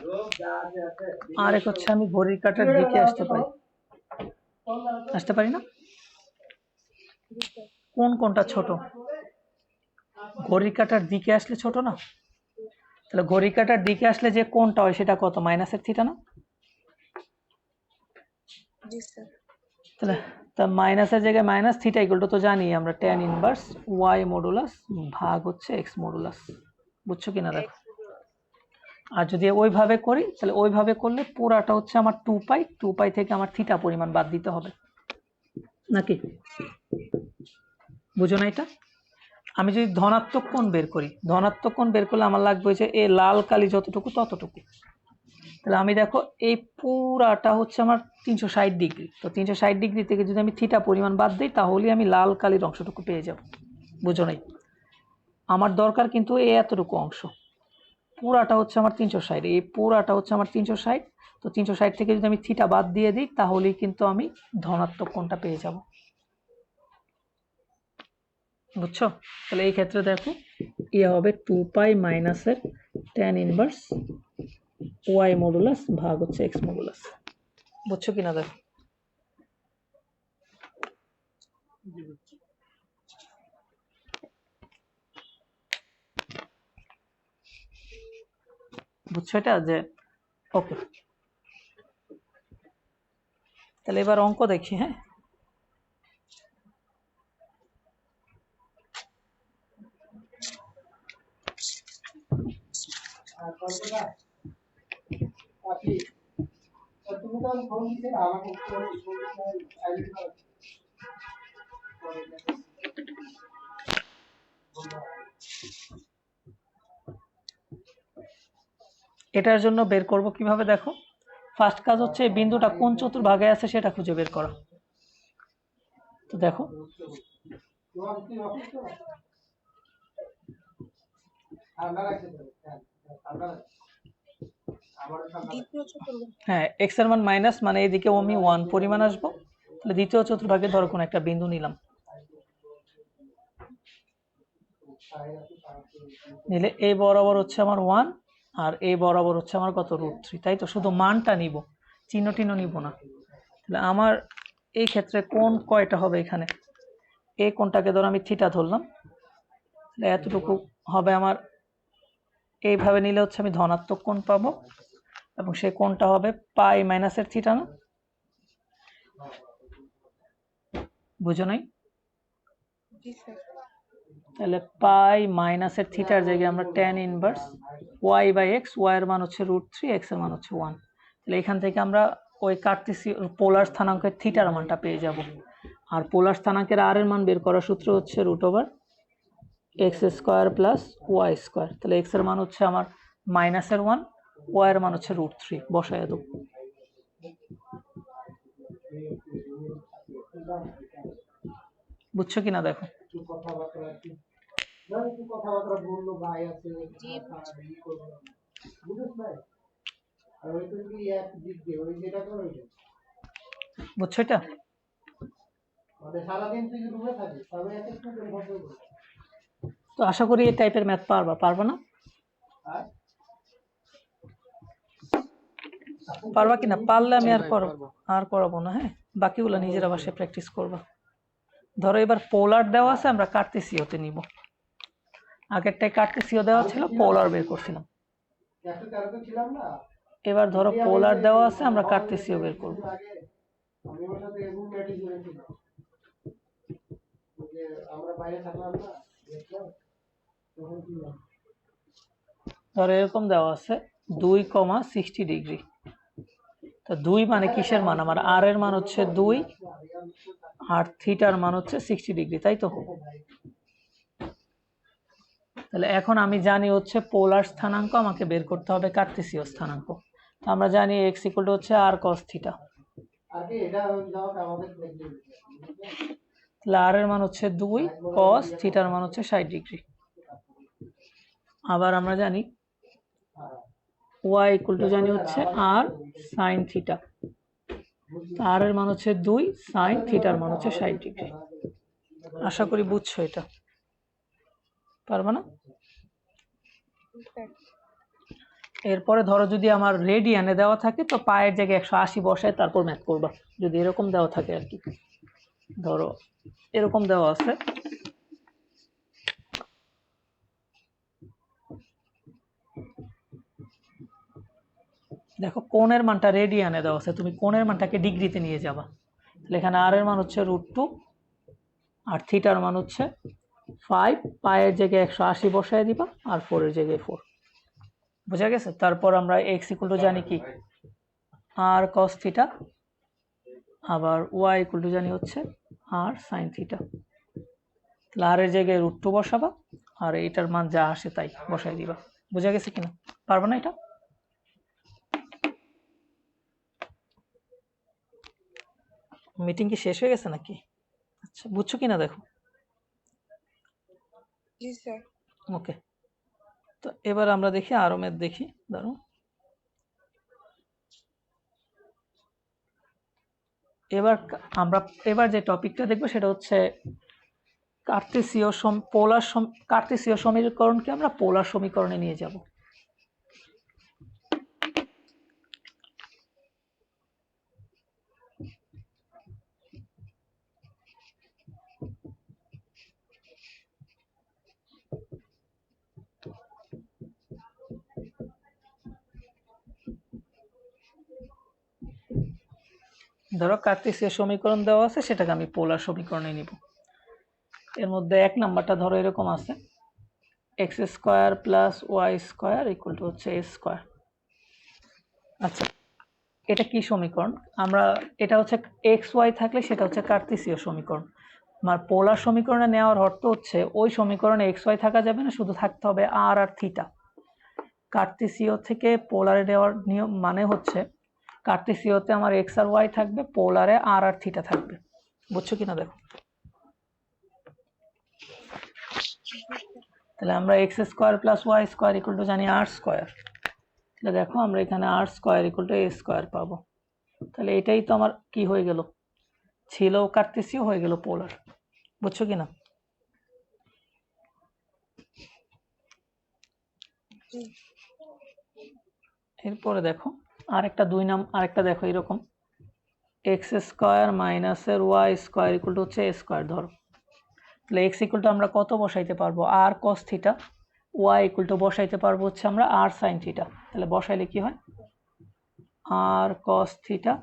আর এক হচ্ছে আমি ঘড়ির কাঁটার দিকে আসতে পারি। আসতে পারি না? কোনটা ছোট? ঘড়ির কাঁটার দিকে আসলে ছোট না? তাহলে ঘড়ির কাঁটার দিকে আসলে যে কোনটা হয় সেটা কত? মাইনাসের থিটা না? তাহলে তা মাইনাসের জায়গায় মাইনাস, থিটা ইকুয়াল টু তো জানি আমরা tan ইনভার্স y মডুলাস ভাগ হচ্ছে x মডুলাস। বুঝছো কিনা দেখো। আর যদি ওইভাবে করি তাহলে ওইভাবে করলে পুরাটা হচ্ছে আমার 2 পাই থেকে আমার থিটা পরিমাণ বাদ দিতে হবে, নাকি? বুঝো না এটা? আমি যদি ধনাত্মক কোণ বের করি, ধনাত্মক কোণ বের করলে আমার লাগবে যে এই লাল কালি যতটুকু ততটুকু। তাহলে আমি দেখো এই পুরাটা হচ্ছে আমার 360 ডিগ্রি, তো 360 ডিগ্রি থেকে যদি আমি থিটা পরিমাণ বাদ দিই তাহলে আমি লাল কালির অংশটুকু পেয়ে যাব। বুঝো নাই? আমার দরকার কিন্তু এই এতটুকু অংশ, পুরাটা হচ্ছে আমার 360, এই পুরাটা হচ্ছে আমার 360, তো 360 থেকে যদি আমি থিটা বাদ দিয়ে দিই তাহলেই কিন্তু আমি ধনাত্মক কোণটা পেয়ে যাব। বুঝছো? তাহলে এই ক্ষেত্রে দেখো ইয়ে হবে 2 পাই মাইনাসের tan ইনভার্স y মডুলাস ভাগ হচ্ছে x মডুলাস। বুঝছো কিনা দেখো। বুঝছো এটা যে ওকে। তাহলে এবার অঙ্ক দেখি। হ্যাঁ, এটার জন্য বের করব কিভাবে দেখো। ফার্স্ট কাজ হচ্ছে এই বিন্দুটা কোন চতুর্ভাগে আছে সেটা খুঁজে বের করা। তো দেখো হ্যাঁ, এক্স এর মান মাইনাস মানে এদিকে আমি 1 পরিমাণ আসবো, তাহলে দ্বিতীয় চতুর্ভাগে ধরো কোন একটা বিন্দু নিলাম, নিলে এই বরাবর হচ্ছে আমার 1 আর এই বরাবর হচ্ছে আমার কত √3, তাই তো? শুধু মানটা নিব, চিহ্ন টিহ্ন নিব না। তাহলে আমার এই ক্ষেত্রে কোণ কয়টা হবে এখানে? এই কোণটাকে ধরো আমি থিটা ধরলাম, তাহলে এতটুকু হবে আমার। এইভাবে নিলে হচ্ছে আমি ধনাত্মক কোণ পাবো এবং সেই কোণটা হবে পাই মাইনাসের থিটা, না? বুঝো নাই? তাহলে পাই মাইনাসের থিটার জায়গায় আমরা tan ইনভার্স y/x, y এর মান হচ্ছে √3, x এর মান হচ্ছে 1। তাহলে এখান থেকে আমরা ওই কার্টেসীয় পোলার স্থানাঙ্কের থিটার মানটা পেয়ে যাব। আর পোলার স্থানাঙ্কের r এর মান বের করার সূত্র হচ্ছে √x² + y²। তাহলে x এর মান হচ্ছে আমার -1, y এর মান হচ্ছে √3, বসায় দেব। বুঝছো কিনা দেখো। বুঝছো এটা? তো আশা করি এই টাইপের ম্যাথ পারবা না? পারবা কিনা? পারলে আমি আর করাবো না। হ্যাঁ, বাকিগুলো নিজেরা বাসায় প্র্যাকটিস করবা। ধরো এবার পোলার দেওয়া আছে, আমরা কার্টেসীয়তে নিব। আগেরটাই কার্টেসীয় দেওয়া ছিল, পোলার বের করছিলাম। এবার ধরো পোলার দেওয়া আছে, আমরা কার্টেসীয় বের করব। ধরো এরকম দেওয়া আছে 2, 60 ডিগ্রি। তো 2 মানে কিসের মান? আমার আর এর মান হচ্ছে 2 আর থিটার মান হচ্ছে 60 ডিগ্রি, তাই তো? তাহলে এখন আমি জানি হচ্ছে পোলার স্থানাঙ্ক আমাকে বের করতে হবে কার্টেসীয় স্থানাঙ্ক। তো আমরা জানি x = হচ্ছে r cos θ। তাহলে r এর মান হচ্ছে 2, cos থিটার মান হচ্ছে 60 ডিগ্রি। আবার আমরা জানি y = জানি হচ্ছে r sin θ। r এর মান হচ্ছে 2, sin থিটার মান হচ্ছে 60 ডিগ্রি। আশা করি বুঝছো এটা। পারবা না? এরপরে ধরো যদি আমার রেডিয়ানে দেওয়া থাকে তো পায়ের জায়গায় 180 বসায় তারপর ম্যাথ করবা, যদি এরকম দেওয়া থাকে আর কি। ধরো এরকম দেওয়া আছে, দেখো কোণের মানটা রেডিয়ানে দেওয়া আছে, তুমি কোণের মানটাকে ডিগ্রিতে নিয়ে যাবা। তাহলে এখানে r এর মান হচ্ছে √2 আর থিটার মান হচ্ছে 5, পায়ের জায়গায় 180 বসায় দিবা আর 4 এর জায়গায় 4। বুঝা গেছে? তারপর আমরা x = জানি কি r cos θ, আবার y = জানি হচ্ছে r sin θ। তাহলে r এর জায়গায় √2 বসাবা আর এটার মান যা আসে তাই বসায় দিবা। বুঝা গেছে কিনা? পারবা না এটা? মিটিং কি শেষ হয়ে গেছে নাকি? আচ্ছা, বুঝছো কিনা দেখো। জি স্যার। ওকে, তো এবার আমরা দেখি আরো ম্যাথ দেখি। ধরো এবার যে টপিকটা দেখবো সেটা হচ্ছে কার্টেসীয় সমীকরণকে আমরা পোলার সমীকরণে নিয়ে যাব। ধরো কার্টেসীয় সমীকরণ দেওয়া আছে, সেটাকে আমি পোলার সমীকরণে নিব। এর মধ্যে 1 নাম্বারটা ধরো এরকম আছে x² + y² = হচ্ছে a²। আচ্ছা, এটা কি সমীকরণ? আমরা এটা হচ্ছে xy থাকলে সেটা হচ্ছে কার্টেসীয় সমীকরণ। আমার পোলার সমীকরণে নেওয়ার অর্থ হচ্ছে ওই সমীকরণে xy থাকা যাবে না, শুধু থাকতে হবে r আর থিটা। কার্টেসীয় থেকে পোলারে নেওয়ার নিয়ম মানে হচ্ছে কার্টেসীয়তে আমার এক্স আর ওয়াই থাকবে, পোলারে আর আর থিটা থাকবে। বুঝছো কিনা দেখো। তাহলে আমরা X square plus Y square equal to জানি আর স্কোয়ার। তাহলে দেখো আমরা এখানে R square equal to A square পাবো। তাহলে এটাই তো আমার কি হয়ে গেল, ছিল কার্টেসীয় হয়ে গেল পোলার। বুঝছো কিনা? এরপরে দেখো আরেকটা আরেকটা দেখো এরকম, এক্স স্কোয়ার মাইনাসের ওয়াই স্কোয়ার ইকুয়াল টু হচ্ছে এ স্কোয়ার ধরো। তাহলে এক্স ইকুয়াল টু আমরা কত বসাইতে পারবো, R cos theta. Y equal to বসাইতে পারবো হচ্ছে আমরা আর সাইন থিটা। তাহলে বসাইলে কি হয়, আর কস থিটা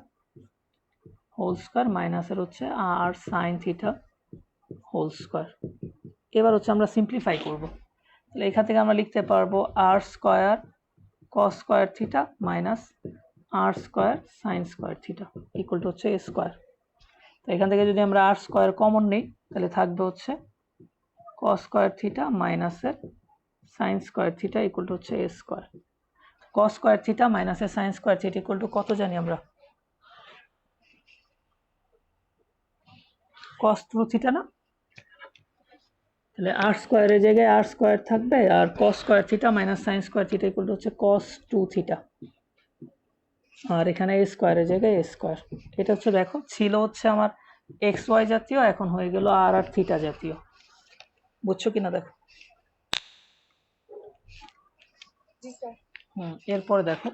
হোল স্কোয়ার মাইনাসের হচ্ছে আর সাইন থিটা হোল স্কোয়ার। এবার হচ্ছে আমরা সিম্পলিফাই করব। তাহলে এখান থেকে আমরা লিখতে পারবো R square cos square theta minus R square sine square theta equal to হচ্ছে এ স্কোয়ার। তো এখান থেকে যদি আমরা আর স্কোয়ার কমন নিই তাহলে থাকবে হচ্ছে কস স্কোয়ার থিটা মাইনাসের sign square theta equal to হচ্ছে A square. Cos square theta মাইনাসের sign square theta equal to কত জানি আমরা, কস টু থিটা না? তাহলে আর স্কোয়ারের জায়গায় আর স্কোয়ার থাকবে, আর cos square theta minus sine square theta equal to হচ্ছে কস টু থিটা, আর এখানে এ স্কোয়ারের জায়গায় এ স্কোয়ার। এটা হচ্ছে দেখো ছিল হচ্ছে আমার এক্স ওয়াই জাতীয়, এখন হয়ে গেল আর আর থিটা জাতীয়। বুঝছো কিনা দেখো। এরপরে দেখো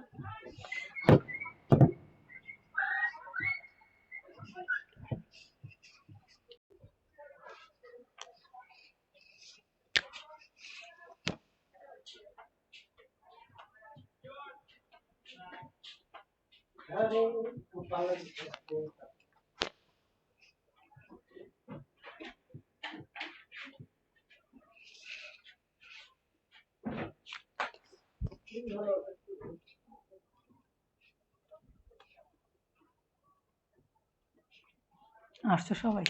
আসছে সবাই।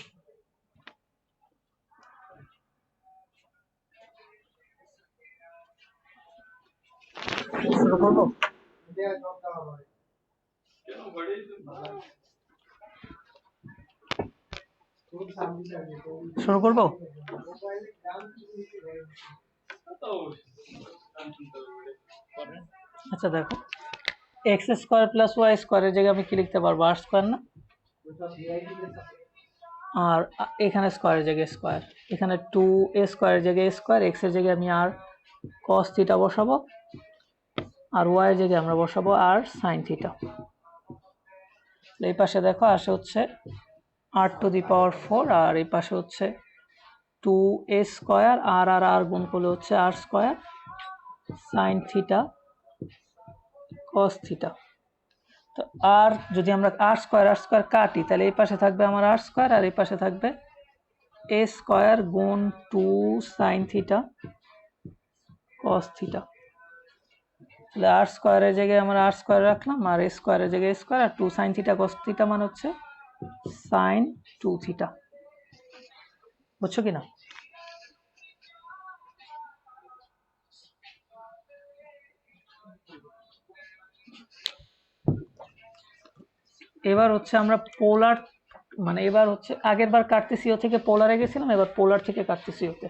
শুরু করবো? শুরু করবো? আচ্ছা দেখো, এক্স স্কোয়ার প্লাস ওয়াই স্কোয়ারের জায়গায় আমি কি লিখতে পারবো, আর স্কোয়ার না? আর এখানে স্কোয়ারের জায়গায় স্কোয়ার, এখানে টু এ স্কোয়ারের জায়গায় স্কোয়ার, এক্স এর জায়গায় আমি আর কস থিটা বসাবো, আর ওয়াই এর জায়গায় আমরা বসাবো আর সাইন থিটা। এই পাশে দেখো আসে হচ্ছে আর টু দি পাওয়ার 4, আর এই পাশে হচ্ছে টু এ স্কোয়ার, আর আর আর গুণ করলে হচ্ছে R square sine theta cos theta. তো আর যদি আমরা আর স্কোয়ার কাটি তাহলে এই পাশে থাকবে আমার আর স্কোয়ার, আর এই পাশে থাকবে এ স্কোয়ার গুণ two sine theta cos theta. তাহলে আর স্কোয়ারের জায়গায় আমরা আর স্কোয়ার রাখলাম, আর এ স্কোয়ারের জায়গায় স্কোয়ার, আর two sine theta cos theta মানে হচ্ছে সাইন টু থিটা। বুঝছো কিনা? এবার হচ্ছে আমরা পোলার, মানে এবার হচ্ছে আগের বার কার্টেসীয় থেকে পোলারে গেছিলাম, এবার পোলার থেকে কার্টেসীয়তে।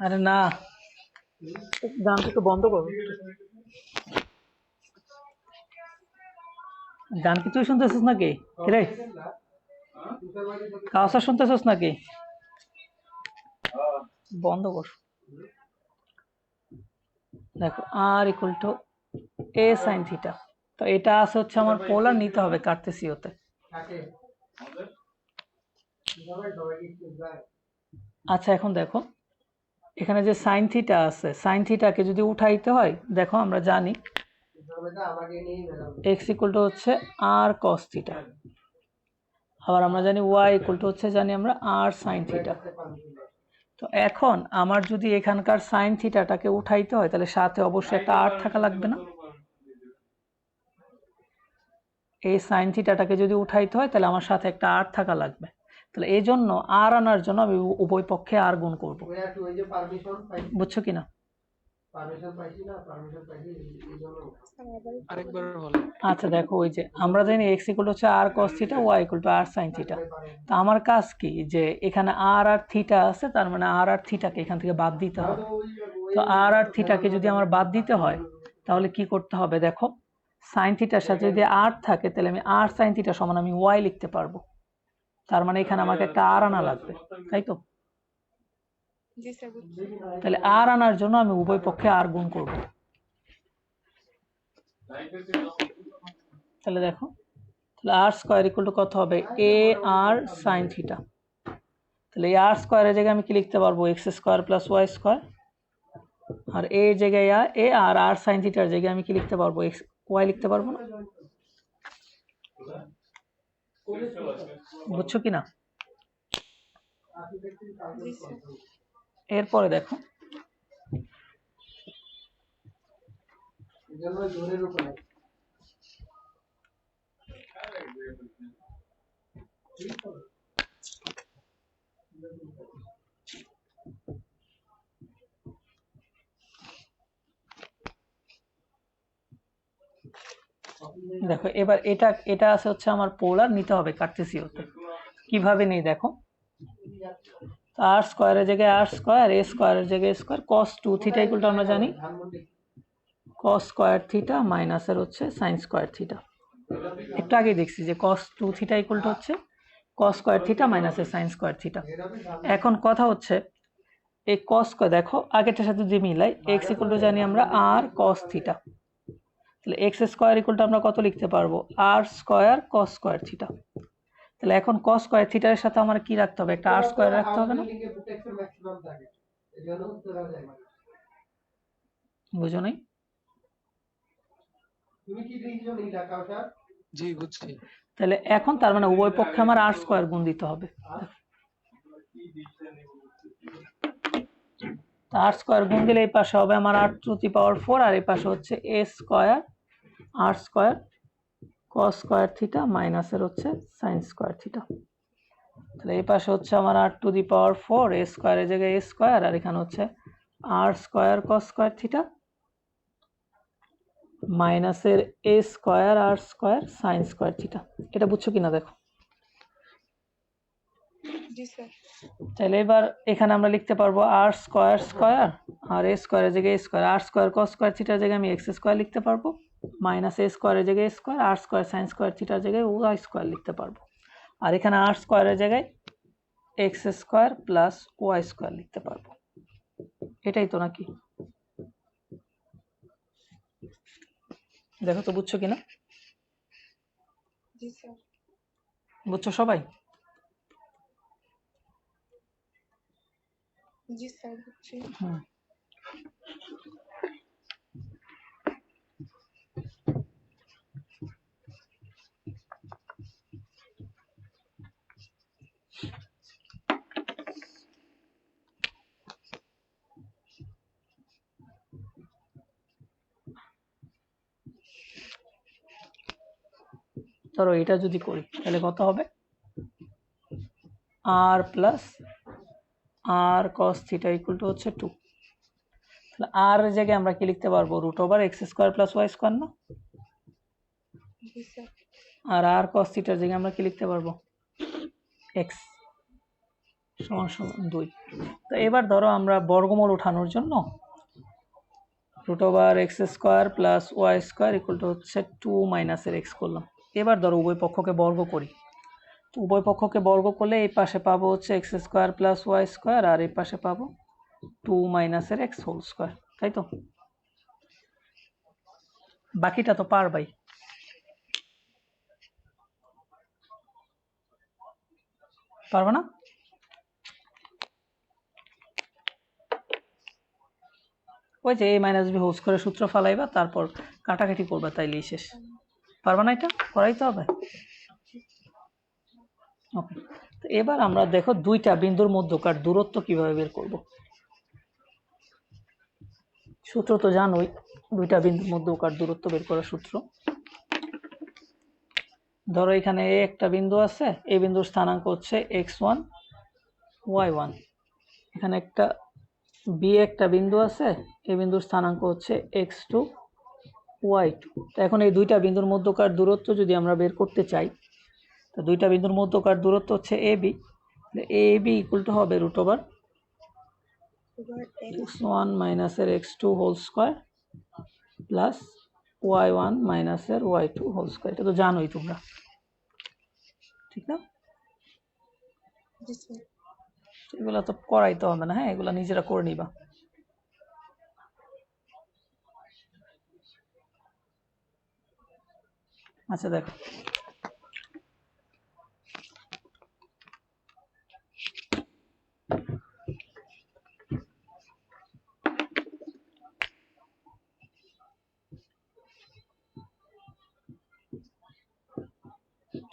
আরে না, গানটা একটু বন্ধ করো। গান কি তুই শুনতেছিস নাকি? রে কাউসার শুনতেছিস নাকি? বন্ধ কর। দেখো R equal to A sine theta. তো এটা আছে হচ্ছে আমার পোলার, নিতে হবে কার্টেসীয়তে। আচ্ছা এখন দেখো এখানে যে সাইন থিটা আছে, সাইন থিটাকে যদি উঠাইতে হয়, দেখো আমরা জানি এক্স ইকুয়াল টু হচ্ছে আর কস থিটা, আবার আমরা জানি y ইকুয়াল টু হচ্ছে জানি আমরা r sin থিটা। তো এখন আমার যদি এখানকার sin থিটাটাকে উঠাইতে হয় তাহলে সাথে অবশ্যই একটা r থাকা লাগবে না? এই sin থিটাটাকে যদি উঠাইতে হয় তাহলে আমার সাথে একটা r থাকা লাগবে। তাহলে এই জন্য r আনার জন্য আমি উভয় পক্ষে r গুণ করব। বুঝছো কিনা? আরেকবার বলো। আচ্ছা দেখো, ওই যে আমরা জানি x ইকুয়াল হচ্ছে r cos theta, y equal to r sin theta. তো আমার কাজ কি, যে এখানে r আর থিটা আছে, তার মানে r আর থিটাকে এখান থেকে বাদ দিতে হবে। তো r আর থিটাকে যদি আমার বাদ দিতে হয় তাহলে কি করতে হবে দেখো, sin থিটার সাথে যদি r থাকে তাহলে আমি r sin থিটা সমান আমি y লিখতে পারবো। তার মানে এখানে আমাকে একটা r আনা লাগবে, তাই তো? তাহলে r আনার জন্য আমি উভয় পক্ষে r গুণ করব। তাহলে দেখো, তাহলে r স্কয়ার ইকুয়াল টু কত হবে, a r sin থিটা। তাহলে এই r স্কয়ারের জায়গায় আমি কি লিখতে পারবো, x square plus y square. আর a এর জায়গায় a আর r sin থিটার জায়গায় আমি কি লিখতে পারবো, x y লিখতে পারবো না? বুঝছো কিনা? এরপরে দেখো, দেখো এবার এটা আছে হচ্ছে আমার পোলার, নিতে হবে কার্টেসিওতে। কিভাবে নেই দেখো, r স্কয়ারের জায়গায় r স্কয়ার, a স্কয়ারের জায়গায় square, cos 2 theta equal two আমরা জানি cos স্কয়ার থিটা মাইনাস এর হচ্ছে sin স্কয়ার থিটা। একটু আগে দেখছি যে cos 2 থিটা ইকুয়াল টু হচ্ছে cos স্কয়ার থিটা মাইনাস এর sin স্কয়ার থিটা। এখন কথা হচ্ছে এই cos স্কয়ার, দেখো আগেরটার সাথে যদি মিলাই, x ইকুয়াল টু জানি আমরা r cos থিটা। তাহলে x স্কয়ার ইকুয়াল টু আমরা কত লিখতে পারবো, r square cos square theta. তাহলে এখন cos স্কয়ার থিটার সাথে আমার কি রাখতে হবে, একটা r স্কয়ার রাখতে হবে না? বুঝো নাই? জি বুঝছি। তাহলে এখন তার মানে উভয় পক্ষে আমার r স্কয়ার গুণ দিতে হবে। r স্কয়ার গুণ দিলে এই পাশে হবে আমার r টু দি পাওয়ার 4, আর এই পাশে হচ্ছে a square r square cos square theta minus এর হচ্ছে sin স্কয়ার থিটা। তাহলে এই পাশে হচ্ছে আমার r to the power 4, a স্কয়ারের জায়গায় a স্কয়ার, আর এখানে হচ্ছে r square cos square theta মাইনাসের a square r square sin square theta. এটা বুঝছো কিনা দেখো? জি স্যার। তাহলে এবার এখানে আমরা লিখতে পারবো r স্কয়ার স্কয়ার আর a স্কয়ারের জায়গায় a square, r square cos square থিটার জায়গায় আমি x স্কয়ার লিখতে পারবো, মাইনাস a স্কয়ারের জায়গায় a square, r square sin square থিটার জায়গায় y স্কয়ার লিখতে পারবো। আর এখানে r স্কয়ারের জায়গায় x square plus y square লিখতে পারবো। এটাই তো নাকি? দেখো তো বুঝছো কিনা? জি স্যার। বুঝছো সবাই? জি স্যার বুঝছি। হুম। ধরো এটা যদি করি তাহলে কত হবে, r plus r cos theta equal to হচ্ছে 2। তাহলে r এর জায়গায় আমরা কি লিখতে পারবো, root over x square plus y square না? জি স্যার। আর r cos থিটার জায়গায় আমরা কি লিখতে পারবো, x সমান সমান 2। তো এবার ধরো আমরা বর্গমূল ওঠানোর জন্য root over x square plus y square equal to হচ্ছে 2 মাইনাস এর x করলাম। এবার ধরো উভয় পক্ষকে বর্গ করি, তো উভয় পক্ষকে বর্গ করলে এই পাশে পাবো হচ্ছে x square plus y square, আর এই পাশে পাবো 2 মাইনাস এর x হোল স্কয়ার, তাই তো? বাকিটা তো পারবাই। পারবে না? ওই যে a মাইনাস b হোল স্কয়ারের সূত্র ফালাইবা, তারপর কাটাকাটি করবা, তাইলেই শেষ। পারবে না? এটা করাইতে হবে। ওকে, তো এবার আমরা দেখো দুইটা বিন্দুর মধ্যকার দূরত্ব কিভাবে বের করব। সূত্র তো জানোই, দুইটা বিন্দুর মধ্যকার দূরত্ব বের করার সূত্র। ধরো এখানে এ একটা বিন্দু আছে, এই বিন্দুর স্থানাঙ্ক হচ্ছে x1 y1। এখানে একটা বি একটা বিন্দু আছে, এই বিন্দুর স্থানাঙ্ক হচ্ছে x2 y2। তো এখন এই দুইটা বিন্দুর মধ্যকার দূরত্ব যদি আমরা বের করতে চাই, তো দুইটা বিন্দুর মধ্যকার দূরত্ব হচ্ছে ab। ab ইকুয়াল টু হবে √(x1 - x2 whole square plus y1 - y2 whole square. এটা তো জানোই তোমরা, ঠিক না? জি স্যার। এগুলো তো করাইতে হবে না, হ্যাঁ, এগুলো নিজেরা করে নিবা। আচ্ছা দেখো,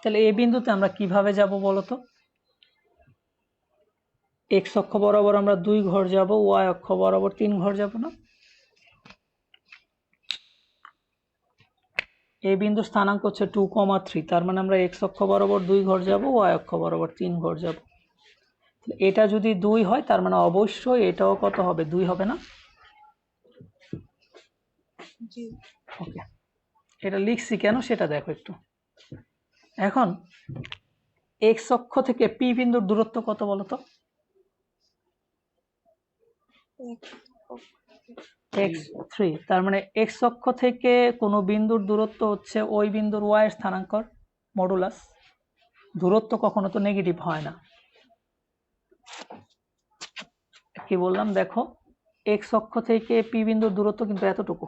তাহলে এই বিন্দুতে আমরা কিভাবে যাব বলো তো? এক্স অক্ষ বরাবর আমরা 2 ঘর যাব, ওয়াই অক্ষ বরাবর 3 ঘর যাব না? এই বিন্দুর স্থানাঙ্ক হচ্ছে 2,3, তার মানে আমরা এক্স অক্ষ বরাবর 2 ঘর যাব, ওয়াই অক্ষ বরাবর 3 ঘর যাব। এটা যদি 2 হয় তার মানে অবশ্যই এটাও কত হবে? 2 হবে না? জি। ওকে, এটা লিখছি কেন সেটা দেখো একটু। এখন এক্স অক্ষ থেকে পি বিন্দুর দূরত্ব কত বলো তো? x3। তার মানে এক্স অক্ষ থেকে কোনো বিন্দুর দূরত্ব হচ্ছে ওই বিন্দুর y এর স্থানাঙ্কর মডুলাস। দূরত্ব কখনো তো নেগেটিভ হয় না। কি বললাম দেখো, এক্স অক্ষ থেকে পি বিন্দুর দূরত্ব কিন্তু এতটুকু,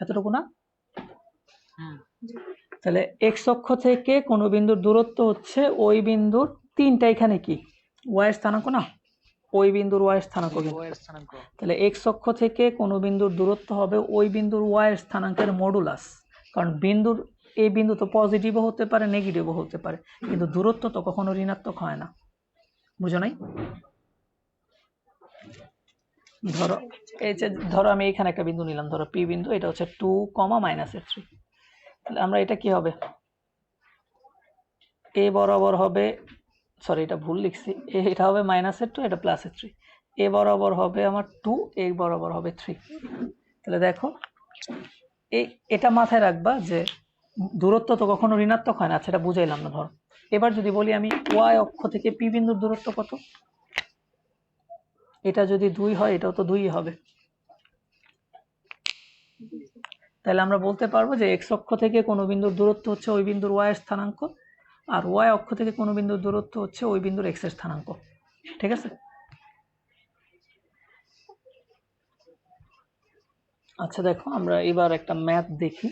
এতটুকু না? তাহলে এক্স অক্ষ থেকে কোনো বিন্দুর দূরত্ব হচ্ছে ওই বিন্দুর 3টা, এখানে কি ওয়াই এর স্থানাঙ্ক না? ওই বিন্দুর ওয়াই এর স্থানাঙ্ক কিন্তু। তাহলে এক্স অক্ষ থেকে কোনো বিন্দুর দূরত্ব হবে ওই বিন্দুর ওয়াই এর স্থানাঙ্কের মডুলাস। কারণ বিন্দুর এই বিন্দু তো পজিটিভও হতে পারে, নেগেটিভও হতে পারে, কিন্তু দূরত্ব তো কখনো ঋণাত্মক হয় না। বুঝো নাই? ধরো এই যে, ধরো আমি এখানে একটা বিন্দু নিলাম, ধরো পি বিন্দু, এটা হচ্ছে 2, -3। তাহলে আমরা এটা কি হবে? এ বরাবর হবে, সরি এটা ভুল লিখছি, এটা হবে -2, এটা +3। এ বরাবর হবে আমার 2, এ বরাবর হবে 3। তাহলে দেখো এটা মাথায় রাখবা যে দূরত্ব তো কখনো ঋণাত্মক হয় না। আচ্ছা, এটা বুঝাইলাম না। ধর এবার যদি বলি আমি ওয়াই অক্ষ থেকে পি বিন্দুর দূরত্ব কত, এটা যদি 2 হয় এটাও তো 2 হবে। তাহলে আমরা বলতে পারবো যে এক্স অক্ষ থেকে কোনো বিন্দুর দূরত্ব হচ্ছে ওই বিন্দুর ওয়াই এর স্থানাঙ্ক, আর ওয়াই অক্ষ থেকে কোনো বিন্দুর দূরত্ব হচ্ছে ওই বিন্দুর এক্স এর স্থানাঙ্ক। ঠিক আছে? আচ্ছা দেখো, আমরা এবার একটা ম্যাথ দেখি।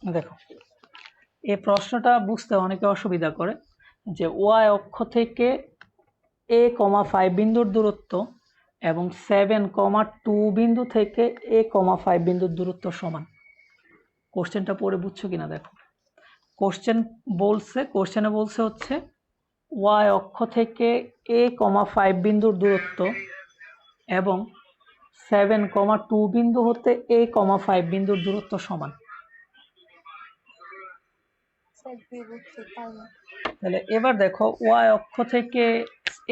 দেখো, এই প্রশ্নটা বুঝতে অনেকে অসুবিধা করে যে ওয়াই অক্ষ থেকে a,5 বিন্দুর দূরত্ব এবং 7,2 বিন্দু থেকে a,5 বিন্দুর দূরত্ব সমান। কোশ্চেনটা পড়ে বুঝছো কিনা দেখো। কোশ্চেনে বলছে হচ্ছে ওয়াই অক্ষ থেকে a,5 বিন্দুর দূরত্ব এবং 7,2 বিন্দু হতে a,5 বিন্দুর দূরত্ব সমান। জি বুঝছি তাই না তাহলে এবার দেখো ওয়াই অক্ষ থেকে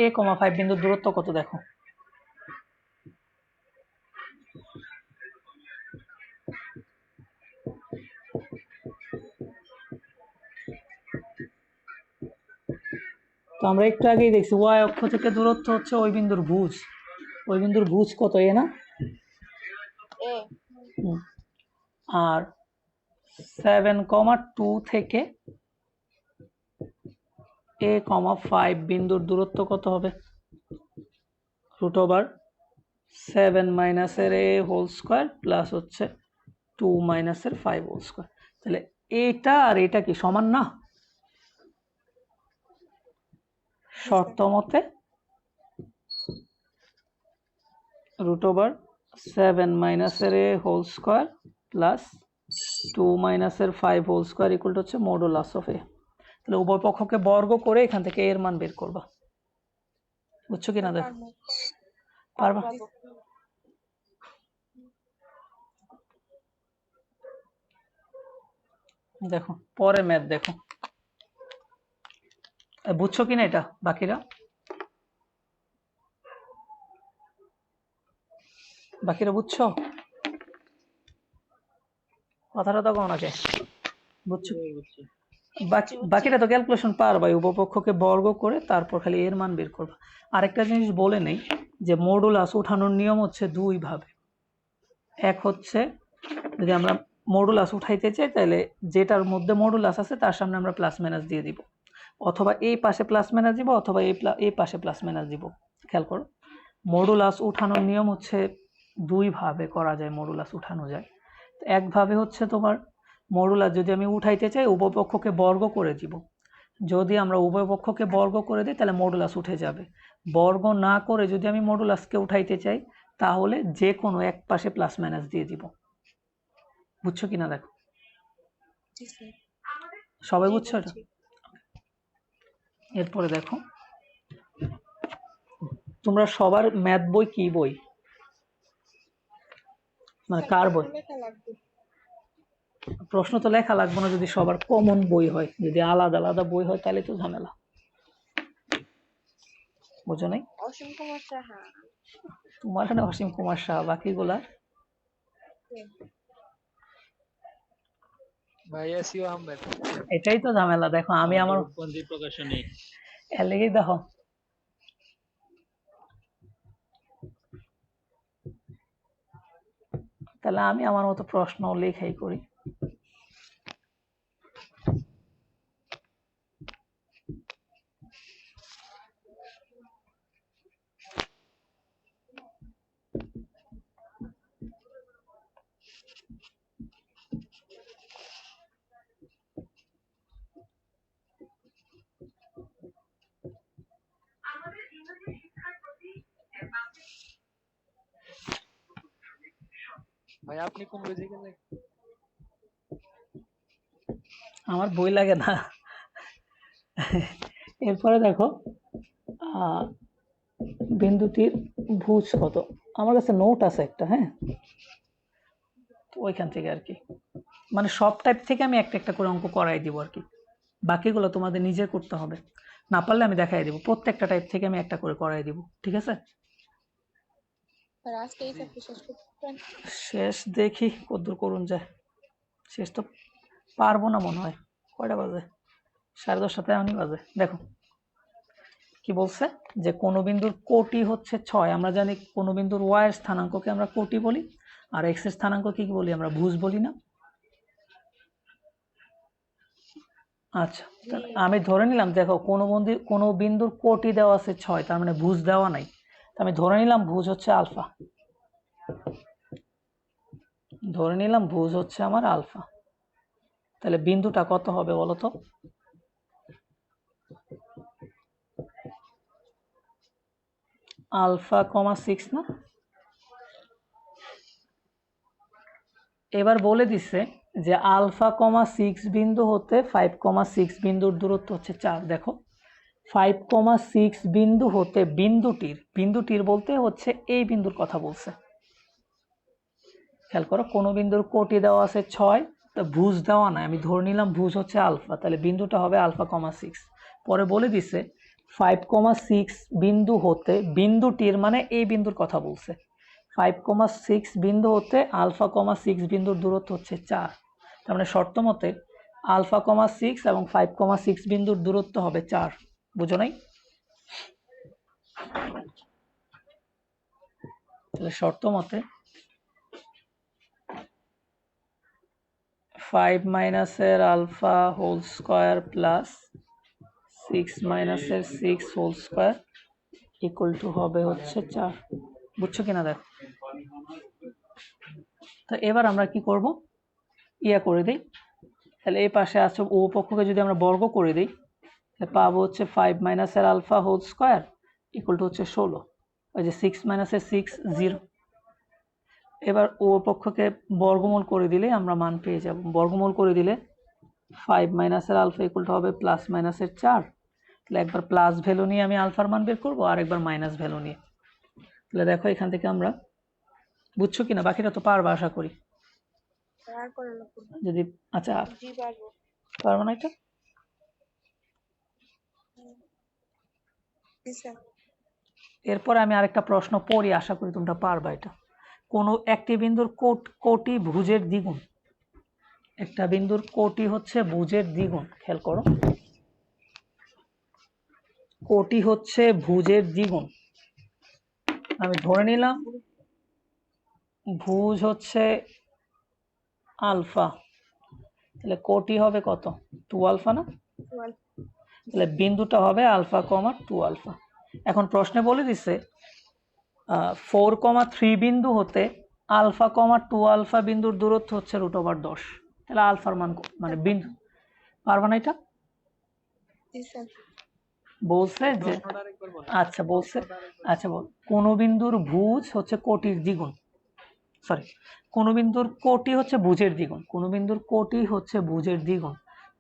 a,5 বিন্দুর দূরত্ব কত দেখো। তো আমরা একটু আগেই দেখছি ওয়াই অক্ষ থেকে দূরত্ব হচ্ছে ওই বিন্দুর ভুজ। ওই বিন্দুর ভুজ কত এ না? এ হুম। আর 7,2 থেকে a,5 বিন্দুর দূরত্ব কত হবে? √7 মাইনাসের a হোল স্কোয়ার প্লাস হচ্ছে 2 মাইনাসের 5 হোল স্কোয়ার। তাহলে এটা আর এটা কি সমান না? শর্ত মতে √7 মাইনাসের a হোল স্কোয়ার প্লাস 2 মাইনাসের 5 হোল স্কোয়ার ইকুয়াল টু হচ্ছে মডুলাস অফ a। তাহলে উভয় পক্ষকে বর্গ করে এখান থেকে এর মান বের করবা। বুঝছো কিনা দেখো? পারবা? দেখো পরের ম্যাথ দেখো, বুঝছো কিনা এটা বাকিরা? বাকিরা বুঝছো কথাটা? তো ওনাকে বুঝছো? বাকিটা তো ক্যালকুলেশন পারবা, উপপক্ষকে বর্গ করে তারপর খালি এর মান বের করবা। আরেকটা জিনিস বলে নেই যে মডুলাস উঠানোর নিয়ম হচ্ছে দুই ভাবে। এক হচ্ছে যদি আমরা মডুলাস উঠাইতে চাই তাহলে যেটার মধ্যে মডুলাস আছে তার সামনে আমরা প্লাস মাইনাস দিয়ে দিব, অথবা এই পাশে প্লাস মাইনাস দিব, অথবা এই পাশে প্লাস মাইনাস দিব। খেয়াল করো, মডুলাস উঠানোর নিয়ম হচ্ছে দুই ভাবে করা যায়। মডুলাস উঠানো যায় একভাবে হচ্ছে তোমার মডুলাস যদি আমি উঠাইতে চাই উভয় পক্ষকে বর্গ করে দিব। যদি আমরা উভয় পক্ষকে বর্গ করে দিই তাহলে মডুলাস উঠে যাবে। বর্গ না করে যদি আমি মডুলাসকে উঠাইতে চাই তাহলে যে কোনো এক পাশে প্লাস মাইনাস দিয়ে দিব। বুঝছো কিনা দেখো? সবাই বুঝছো এটা? এরপরে দেখো তোমরা সবার ম্যাথ বই কি বই, মানে কার বই? প্রশ্ন তো লেখা লাগবে না যদি সবার কমন বই হয়। যদি আলাদা আলাদা বই হয় তাহলে তো ঝামেলা। বুঝো নাই? অসীম কুমার সাহা। তোমার এখানে অসীম কুমার সাহা, বাকিগুলা ভাইয়াসিও আহমেদ। এটাই তো ঝামেলা। দেখো আমি আমার প্রকাশনী এর লেগেই দেখো তাহলে আমি আমার মতো প্রশ্ন লেখাই করি। ভাই আপনি কোন বই থেকে লেখেন? আমার বই লাগে না। এরপরে দেখো বিন্দুটির ভুজ কত। আমার কাছে নোট আছে একটা, হ্যাঁ, ওইখান থেকে আর কি, মানে সব টাইপ থেকে আমি একটা একটা করে অঙ্ক করাই দিব আর কি। বাকিগুলো তোমাদের নিজে করতে হবে, না পারলে আমি দেখাই দিব। প্রত্যেকটা টাইপ থেকে আমি একটা করে করাই দিব, ঠিক আছে? শেষ দেখি কতদূর করুন যায়। শেষ তো পারবো না মনে হয়। কয়টা বাজে? 10:30 এমনই বাজে। দেখো কি বলছে যে কোনো বিন্দুর কোটি হচ্ছে 6। আমরা জানি কোনো বিন্দুর ওয়াই এর স্থানাঙ্ককে আমরা কোটি বলি, আর এক্স এর স্থানাঙ্ক কি বলি? আমরা ভুজ বলি না? আচ্ছা, আমি ধরে নিলাম দেখো কোনো বিন্দুর কোটি দেওয়া আছে 6, তার মানে ভুজ দেওয়া নাই। আমি ধরে নিলাম ভুজ হচ্ছে আলফা। ধরে নিলাম ভুজ হচ্ছে আমার আলফা। তাহলে বিন্দুটা কত হবে বলো তো? আলফা কমা 6 না? এবার বলে দিছে যে আলফা কমা 6 বিন্দু হতে 5,6 বিন্দুর দূরত্ব হচ্ছে 4। দেখো 5,6 বিন্দু হতে বিন্দুটির বলতে হচ্ছে এই বিন্দুর কথা বলছে। খেয়াল করো, কোনো বিন্দুর কোটি দেওয়া আছে 6, তা ভুজ দেওয়া নাই, আমি ধরে নিলাম ভুজ হচ্ছে আলফা, তাহলে বিন্দুটা হবে আলফা কমা 6। পরে বলে দিছে 5,6 বিন্দু হতে, বিন্দুটির মানে এই বিন্দুর কথা বলছে, 5,6 বিন্দু হতে আলফা কমা 6 বিন্দুর দূরত্ব হচ্ছে 4। তার মানে শর্ত মতে আলফা কমা 6 এবং 5,6 বিন্দুর দূরত্ব হবে 4। বুঝো নাই? তাহলে শর্ত মতে 5 মাইনাসের আলফা হোল স্কোয়ার প্লাস 6 মাইনাসের 6 হোল স্কোয়ার ইকুয়াল টু হবে হচ্ছে 4। বুঝছো কিনা দেখো। তো এবার আমরা কি করব, ইয়া করে দিই, তাহলে এই পাশে আছে ও পক্ষকে যদি আমরা বর্গ করে দিই তাহলে পাবো হচ্ছে 5 মাইনাসের alpha whole square equal to হচ্ছে 16। ওই যে 6 মাইনাসের 6 0। এবার ও পক্ষকে বর্গমূল করে দিলে আমরা মান পেয়ে যাব। বর্গমূল করে দিলে 5 মাইনাসের আলফা ইকুয়াল টু হবে প্লাস মাইনাসের 4। তাহলে একবার প্লাস ভ্যালু নিয়ে আমি আলফার মান বের করবো, আর একবার মাইনাস ভ্যালু নিয়ে। তাহলে দেখো এখান থেকে আমরা, বুঝছো কিনা বাকিটা তো পারবা আশা করি। আর করে না যদি আচ্ছা জি পারবো। পারবো না এটা, জি স্যার। এরপরে আমি আরেকটা প্রশ্ন পড়ি, আশা করি তোমরা পারবা এটা। কোনো একটি বিন্দুর কোটি ভুজের দ্বিগুণ, একটা বিন্দুর কোটি হচ্ছে ভুজের দ্বিগুণ। খেয়াল করো, কোটি হচ্ছে ভুজের দ্বিগুণ। আমি ধরে নিলাম ভুজ হচ্ছে আলফা, তাহলে কোটি হবে কত? 2 আলফা না? তাহলে বিন্দুটা হবে আলফা কমা 2 আলফা। এখন প্রশ্নে বলে দিছে 4,3 বিন্দু হতে আলফা কমা 2 আলফা বিন্দুর দূরত্ব হচ্ছে √10। তাহলে আলফার মান মানে বিন্দু, পারবা না এটা? জি স্যার। বলছে যে আচ্ছা বলছে, আচ্ছা বল, কোন বিন্দুর ভুজ হচ্ছে কোটির দ্বিগুণ, সরি কোন বিন্দুর কোটি হচ্ছে ভুজের দ্বিগুণ, কোন বিন্দুর কোটি হচ্ছে ভুজের দ্বিগুণ।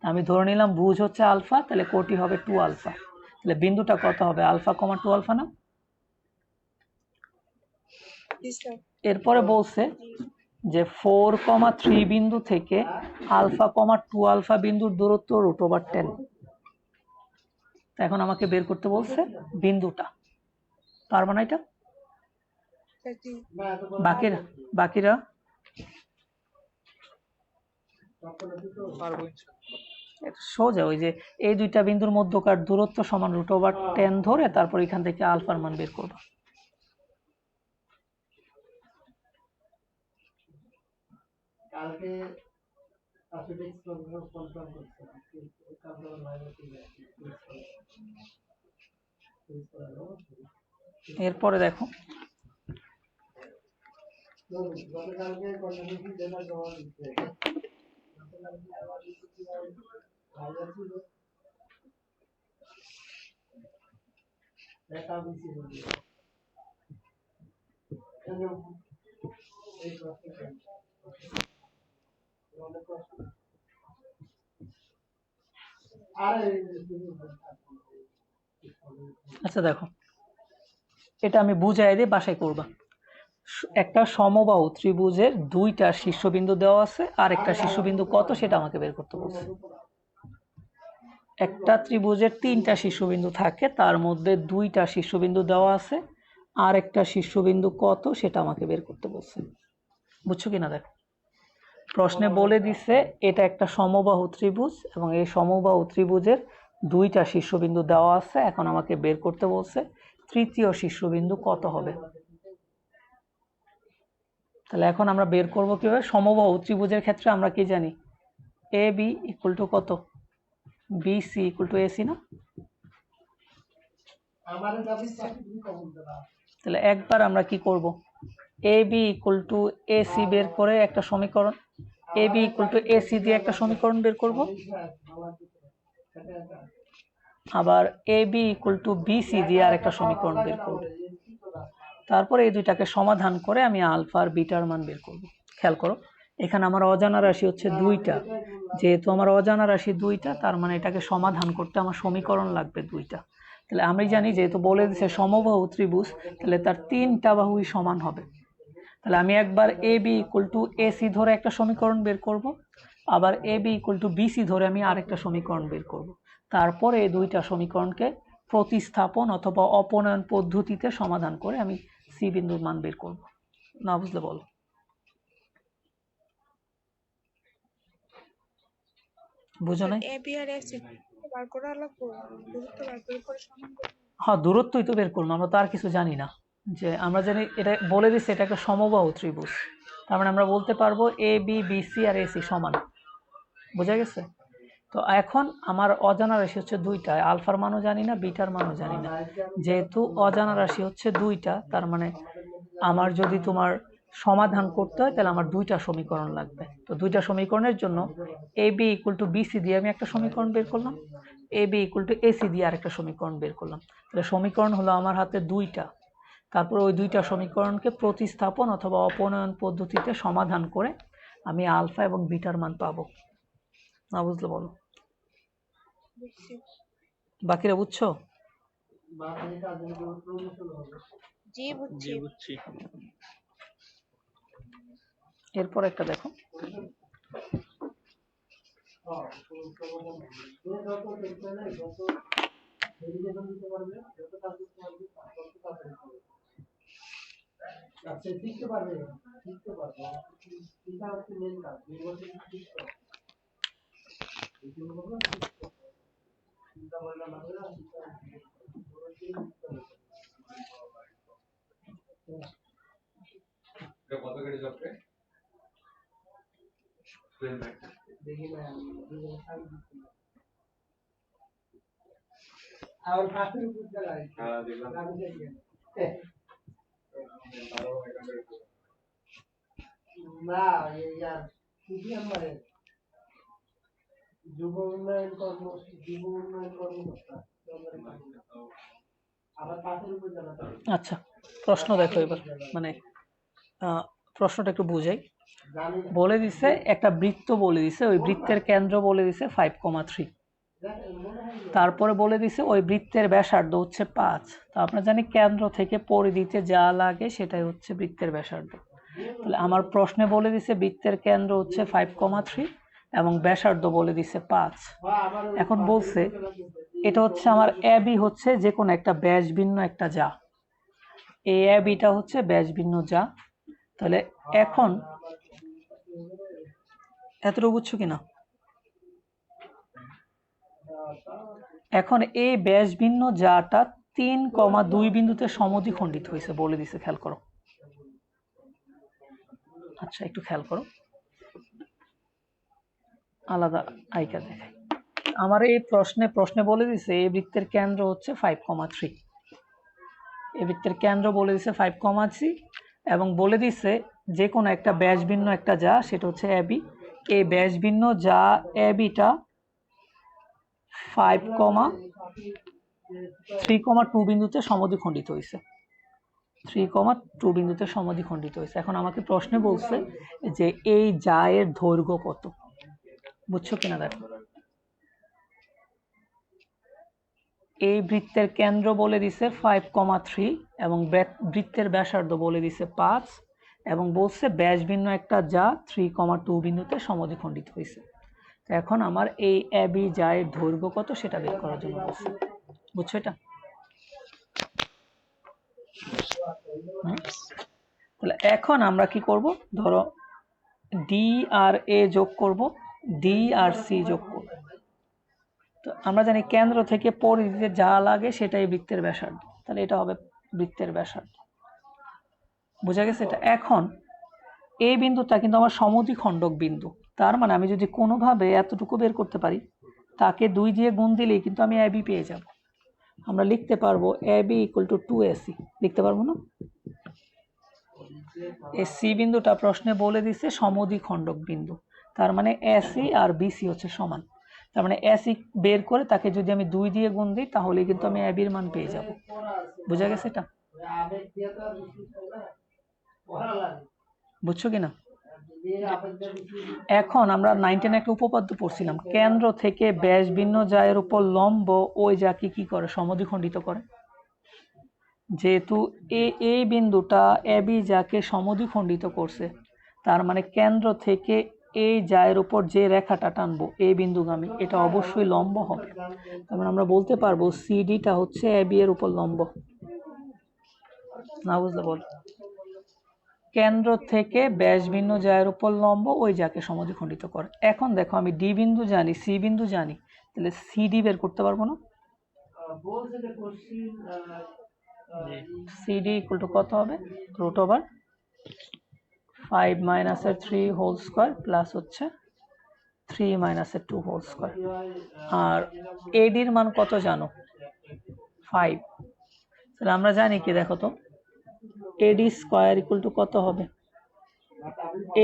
আমি ধরে নিলাম ভুজ হচ্ছে আলফা, তাহলে কোটি হবে 2 আলফা। তাহলে বিন্দুটা কত হবে? আলফা কমা 2 আলফা না? জি স্যার। এরপরে বলছে যে 4,3 বিন্দু থেকে আলফা কমা 2 আলফা বিন্দুর দূরত্ব √10। এখন আমাকে বের করতে বলছে বিন্দুটা, পারবা না এটা? জি। বাকিরা বাকিরা পারবো এটা সোজা, ওই যে এই দুইটা বিন্দুর মধ্যকার দূরত্ব সমান √10 ধরে তারপর এখান থেকে আলফার মান বের করবা। কালকে এরপরে দেখো আচ্ছা দেখো, এটা আমি বুঝাই দিই, বাসায় করবা। একটা সমবাহু ত্রিভুজের দুইটা শীর্ষবিন্দু দেওয়া আছে, আর একটা শীর্ষবিন্দু কত সেটা আমাকে বের করতে বলছে। একটা ত্রিভুজের 3টা শীর্ষবিন্দু থাকে, তার মধ্যে 2টা শীর্ষবিন্দু দেওয়া আছে, আর একটা শীর্ষবিন্দু কত সেটা আমাকে বের করতে বলছে। বুঝছো কিনা দেখো, প্রশ্নে বলে দিছে এটা একটা সমবাহু ত্রিভুজ এবং এই সমবাহু ত্রিভুজের 2টা শীর্ষবিন্দু দেওয়া আছে। এখন আমাকে বের করতে বলছে তৃতীয় শীর্ষবিন্দু কত হবে। তাহলে এখন আমরা বের করব কিভাবে? সমবাহু ত্রিভুজের ক্ষেত্রে আমরা কি জানি, এ বি ইকুয়াল টু কত? B C equal to AC না? তাহলে একবার আমরা কি করব, A B equal to AC বের করে একটা সমীকরণ, A B equal to AC দিয়ে একটা সমীকরণ বের করব, আবার A B equal to BC দিয়ে আর একটা সমীকরণ বের করব। তারপরে এই দুইটাকে সমাধান করে আমি আলফা আর বিটার মান বের করব। খেয়াল করো, এখানে আমার অজানা রাশি হচ্ছে 2টা, যেহেতু আমার অজানা রাশি 2টা, তার মানে এটাকে সমাধান করতে আমার সমীকরণ লাগবে 2টা। তাহলে আমি জানি যেহেতু বলে দিচ্ছে সমবাহু ত্রিভুজ, তাহলে তার 3টা বাহুই সমান হবে। তাহলে আমি একবার এ বি ইকুয়াল টু এসি ধরে একটা সমীকরণ বের করব, আবার A B equal to BC ধরে আমি আরেকটা সমীকরণ বের করব। তারপরে এই দুইটা সমীকরণকে প্রতিস্থাপন অথবা অপনয়ন পদ্ধতিতে সমাধান করে আমি সি বিন্দুর মান বের করব। না বুঝলে বলো। বুঝো নাই? এ বি আর এস বার করা লাগবো, দূরত্ব বার করে সমান করব। হ্যাঁ, দূরত্বই তো বের করবো, আমরা তো আর কিছু জানি না। যে আমরা জানি এটা বলে দিচ্ছে এটা একটা সমবাহু ত্রিভুজ, তার মানে আমরা বলতে পারবো A B BC R AC সমান। বোঝা গেছে? তো এখন আমার অজানা রাশি হচ্ছে দুইটা, আলফার মানও জানি না, বিটার মানও জানি না। যেহেতু অজানা রাশি হচ্ছে দুইটা, তার মানে আমার যদি তোমার সমাধান করতে হয় তাহলে আমার দুইটা সমীকরণ লাগবে। তো দুইটা সমীকরণের জন্য এ বি ইকুয়াল টু বিসি দিয়ে আমি একটা সমীকরণ বের করলাম, এ বি ইকুয়াল টু এসি দিয়ে আরেকটা সমীকরণ বের করলাম। তাহলে সমীকরণ হলো আমার হাতে দুইটা। তারপর ওই দুইটা সমীকরণকে প্রতিস্থাপন অথবা অপনয়ন পদ্ধতিতে সমাধান করে আমি আলফা এবং বিটার মান পাবো। না বুঝলে বলো। বুঝছি। বাকিরা বুঝছো? জি বুঝছি। জি বুঝছি। এরপর একটা দেখো, আচ্ছা প্রশ্ন দেখো এবার, মানে প্রশ্নটা একটু বুঝাই। বলে দিছে একটা বৃত্ত, বলে দিছে ওই বৃত্তের কেন্দ্র বলে দিছে 5,3, তারপরে বলে দিছে ওই বৃত্তের ব্যাসার্ধ হচ্ছে 5। তো আমরা জানি কেন্দ্র থেকে পরিধিতে যা লাগে সেটাই হচ্ছে বৃত্তের ব্যাসার্ধ। তাহলে আমার প্রশ্নে বলে দিছে বৃত্তের কেন্দ্র হচ্ছে 5,3 এবং ব্যাসার্ধ বলে দিছে 5। এখন বলছে এটা হচ্ছে আমার এ বি হচ্ছে যে কোনো একটা ব্যাস ভিন্ন একটা যা, এই এ বিটা হচ্ছে ব্যাস ভিন্ন যা। তাহলে এখন এতটুকু বুঝছো কিনা? এখন এই ব্যাস ভিন্ন যাটা 3,2 বিন্দুতে সমদ্বিখণ্ডিত হয়েছে বলে দিছে, খেয়াল করো। আচ্ছা একটু খেয়াল করো, আলাদা আইকা দেখাই। আমার এই প্রশ্নে বলে দিছে এই বৃত্তের কেন্দ্র হচ্ছে 5,3, এই বৃত্তের কেন্দ্র বলে দিছে 5,3 এবং বলে দিছে যে কোনো একটা ব্যাস ভিন্ন একটা যা, সেটা হচ্ছে এ বি। এই ব্যাস ভিন্ন যা এ বিটা 5,3,2 বিন্দুতে সমদ্বিখণ্ডিত হয়েছে, 3,2 বিন্দুতে সমদ্বিখণ্ডিত হয়েছে। এখন আমাকে প্রশ্নে বলছে যে এই জায়ের দৈর্ঘ্য কত, বুঝছো কিনা দেখো। এই বৃত্তের কেন্দ্র বলে দিছে 5,3 এবং বৃত্তের ব্যাসার্ধ বলে দিছে 5 এবং বলছে ব্যাস ভিন্ন একটা যা 3,2 বিন্দুতে সমদ্বিখণ্ডিত হয়েছে। এখন আমার এই এ বি জায়ের দৈর্ঘ্য কত সেটা বের করার জন্য বলছে, বুঝছো এটা? তাহলে এখন আমরা কি করব, ধরো ডি আর এ যোগ করব, ডি আর সি যোগ করব। তো আমরা জানি কেন্দ্র থেকে পরিধিতে যা লাগে সেটাই বৃত্তের ব্যাসার্ধ, তাহলে এটা হবে বৃত্তের ব্যাসার্ধ। বোঝা গেছে এটা? এখন এই বিন্দুটা কিন্তু আমার সমদ্বিখণ্ডক বিন্দু, তার মানে আমি যদি কোনোভাবে এতটুকু বের করতে পারি, তাকে 2 দিয়ে গুণ দিলেই কিন্তু আমি এ বি পেয়ে যাব। আমরা লিখতে পারবো এ বি ইকুয়াল টু 2AC, লিখতে পারবো না? এই সি বিন্দুটা প্রশ্নে বলে দিছে সমদ্বিখণ্ডক বিন্দু, তার মানে এসি আর বিসি হচ্ছে সমান। তার মানে এসি বের করে তাকে যদি আমি 2 দিয়ে গুণ দিই তাহলে কিন্তু আমি এ বির মান পেয়ে যাব। বোঝা গেছে এটা? বুঝছো কিনা? এখন আমরা 9-10 একটা উপপাদ্য পড়ছিলাম, কেন্দ্র থেকে ব্যাস ভিন্ন জায়ের উপর লম্ব ওই যাকে কি করে, সমদ্বিখণ্ডিত করে। যেহেতু এই বিন্দুটা এ বি যাকে সমদ্বিখণ্ডিত করছে, তার মানে কেন্দ্র থেকে এই জায়ের উপর যে রেখাটা টানবো এই বিন্দুগামী, এটা অবশ্যই লম্ব হবে। তার মানে আমরা বলতে পারবো সিডিটা হচ্ছে এবি এর উপর লম্ব। না বুঝলে বল। কেন্দ্র থেকে ব্যাস ভিন্ন জায়ের উপর লম্ব ওই যাকে সমদ্বিখণ্ডিত করে। এখন দেখো আমি ডি বিন্দু জানি, সি বিন্দু জানি, তাহলে সিডি বের করতে পারবো না? বলছে যে question G CD equal to কত হবে? রুট ওভার 5 মাইনাসের 3 হোল স্কোয়ার প্লাস হচ্ছে 3 মাইনাসের 2 হোল স্কোয়ার। আর এডির মান কত জানো? 5। তাহলে আমরা জানি কি দেখো তো, এডি স্কোয়ার ইকুয়াল টু কত হবে?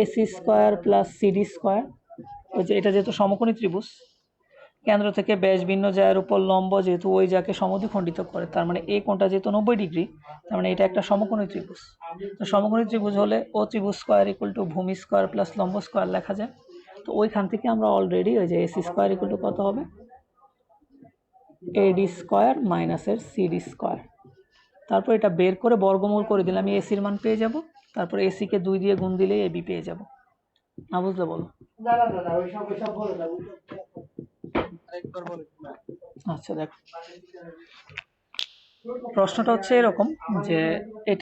AC square plus CD square. ওই যে এটা যেহেতু সমকোণী ত্রিভুজ, কেন্দ্র থেকে ব্যাস ভিন্ন জায়ের উপর লম্ব যেহেতু ওই যাকে সমদ্বিখণ্ডিত করে, তার মানে এই কোণটা যেহেতু 90 ডিগ্রি, তার মানে এটা একটা সমকোণী ত্রিভুজ। তো সমকোণী ত্রিভুজ হলে ও ত্রিভুজ স্কোয়ার ইকুয়াল টু ভূমি স্কোয়ার প্লাস লম্ব স্কোয়ার লেখা যায়। তো ওইখান থেকে আমরা অলরেডি ওই যে এসি স্কোয়ার ইকুয়াল টু কত হবে? এডি স্কোয়ার মাইনাসের সিডি স্কোয়ার। তারপর এটা বের করে বর্গমূল করে দিলে আমি এসির মান পেয়ে যাব। তারপর এসি কে 2 দিয়ে গুণ দিলেই এবি পেয়ে যাব। না বুঝলে বলো। না ওইসব বলে দাও। আরেকবার বলে দিন। আচ্ছা দেখো, প্রশ্নটা হচ্ছে এরকম যে এটা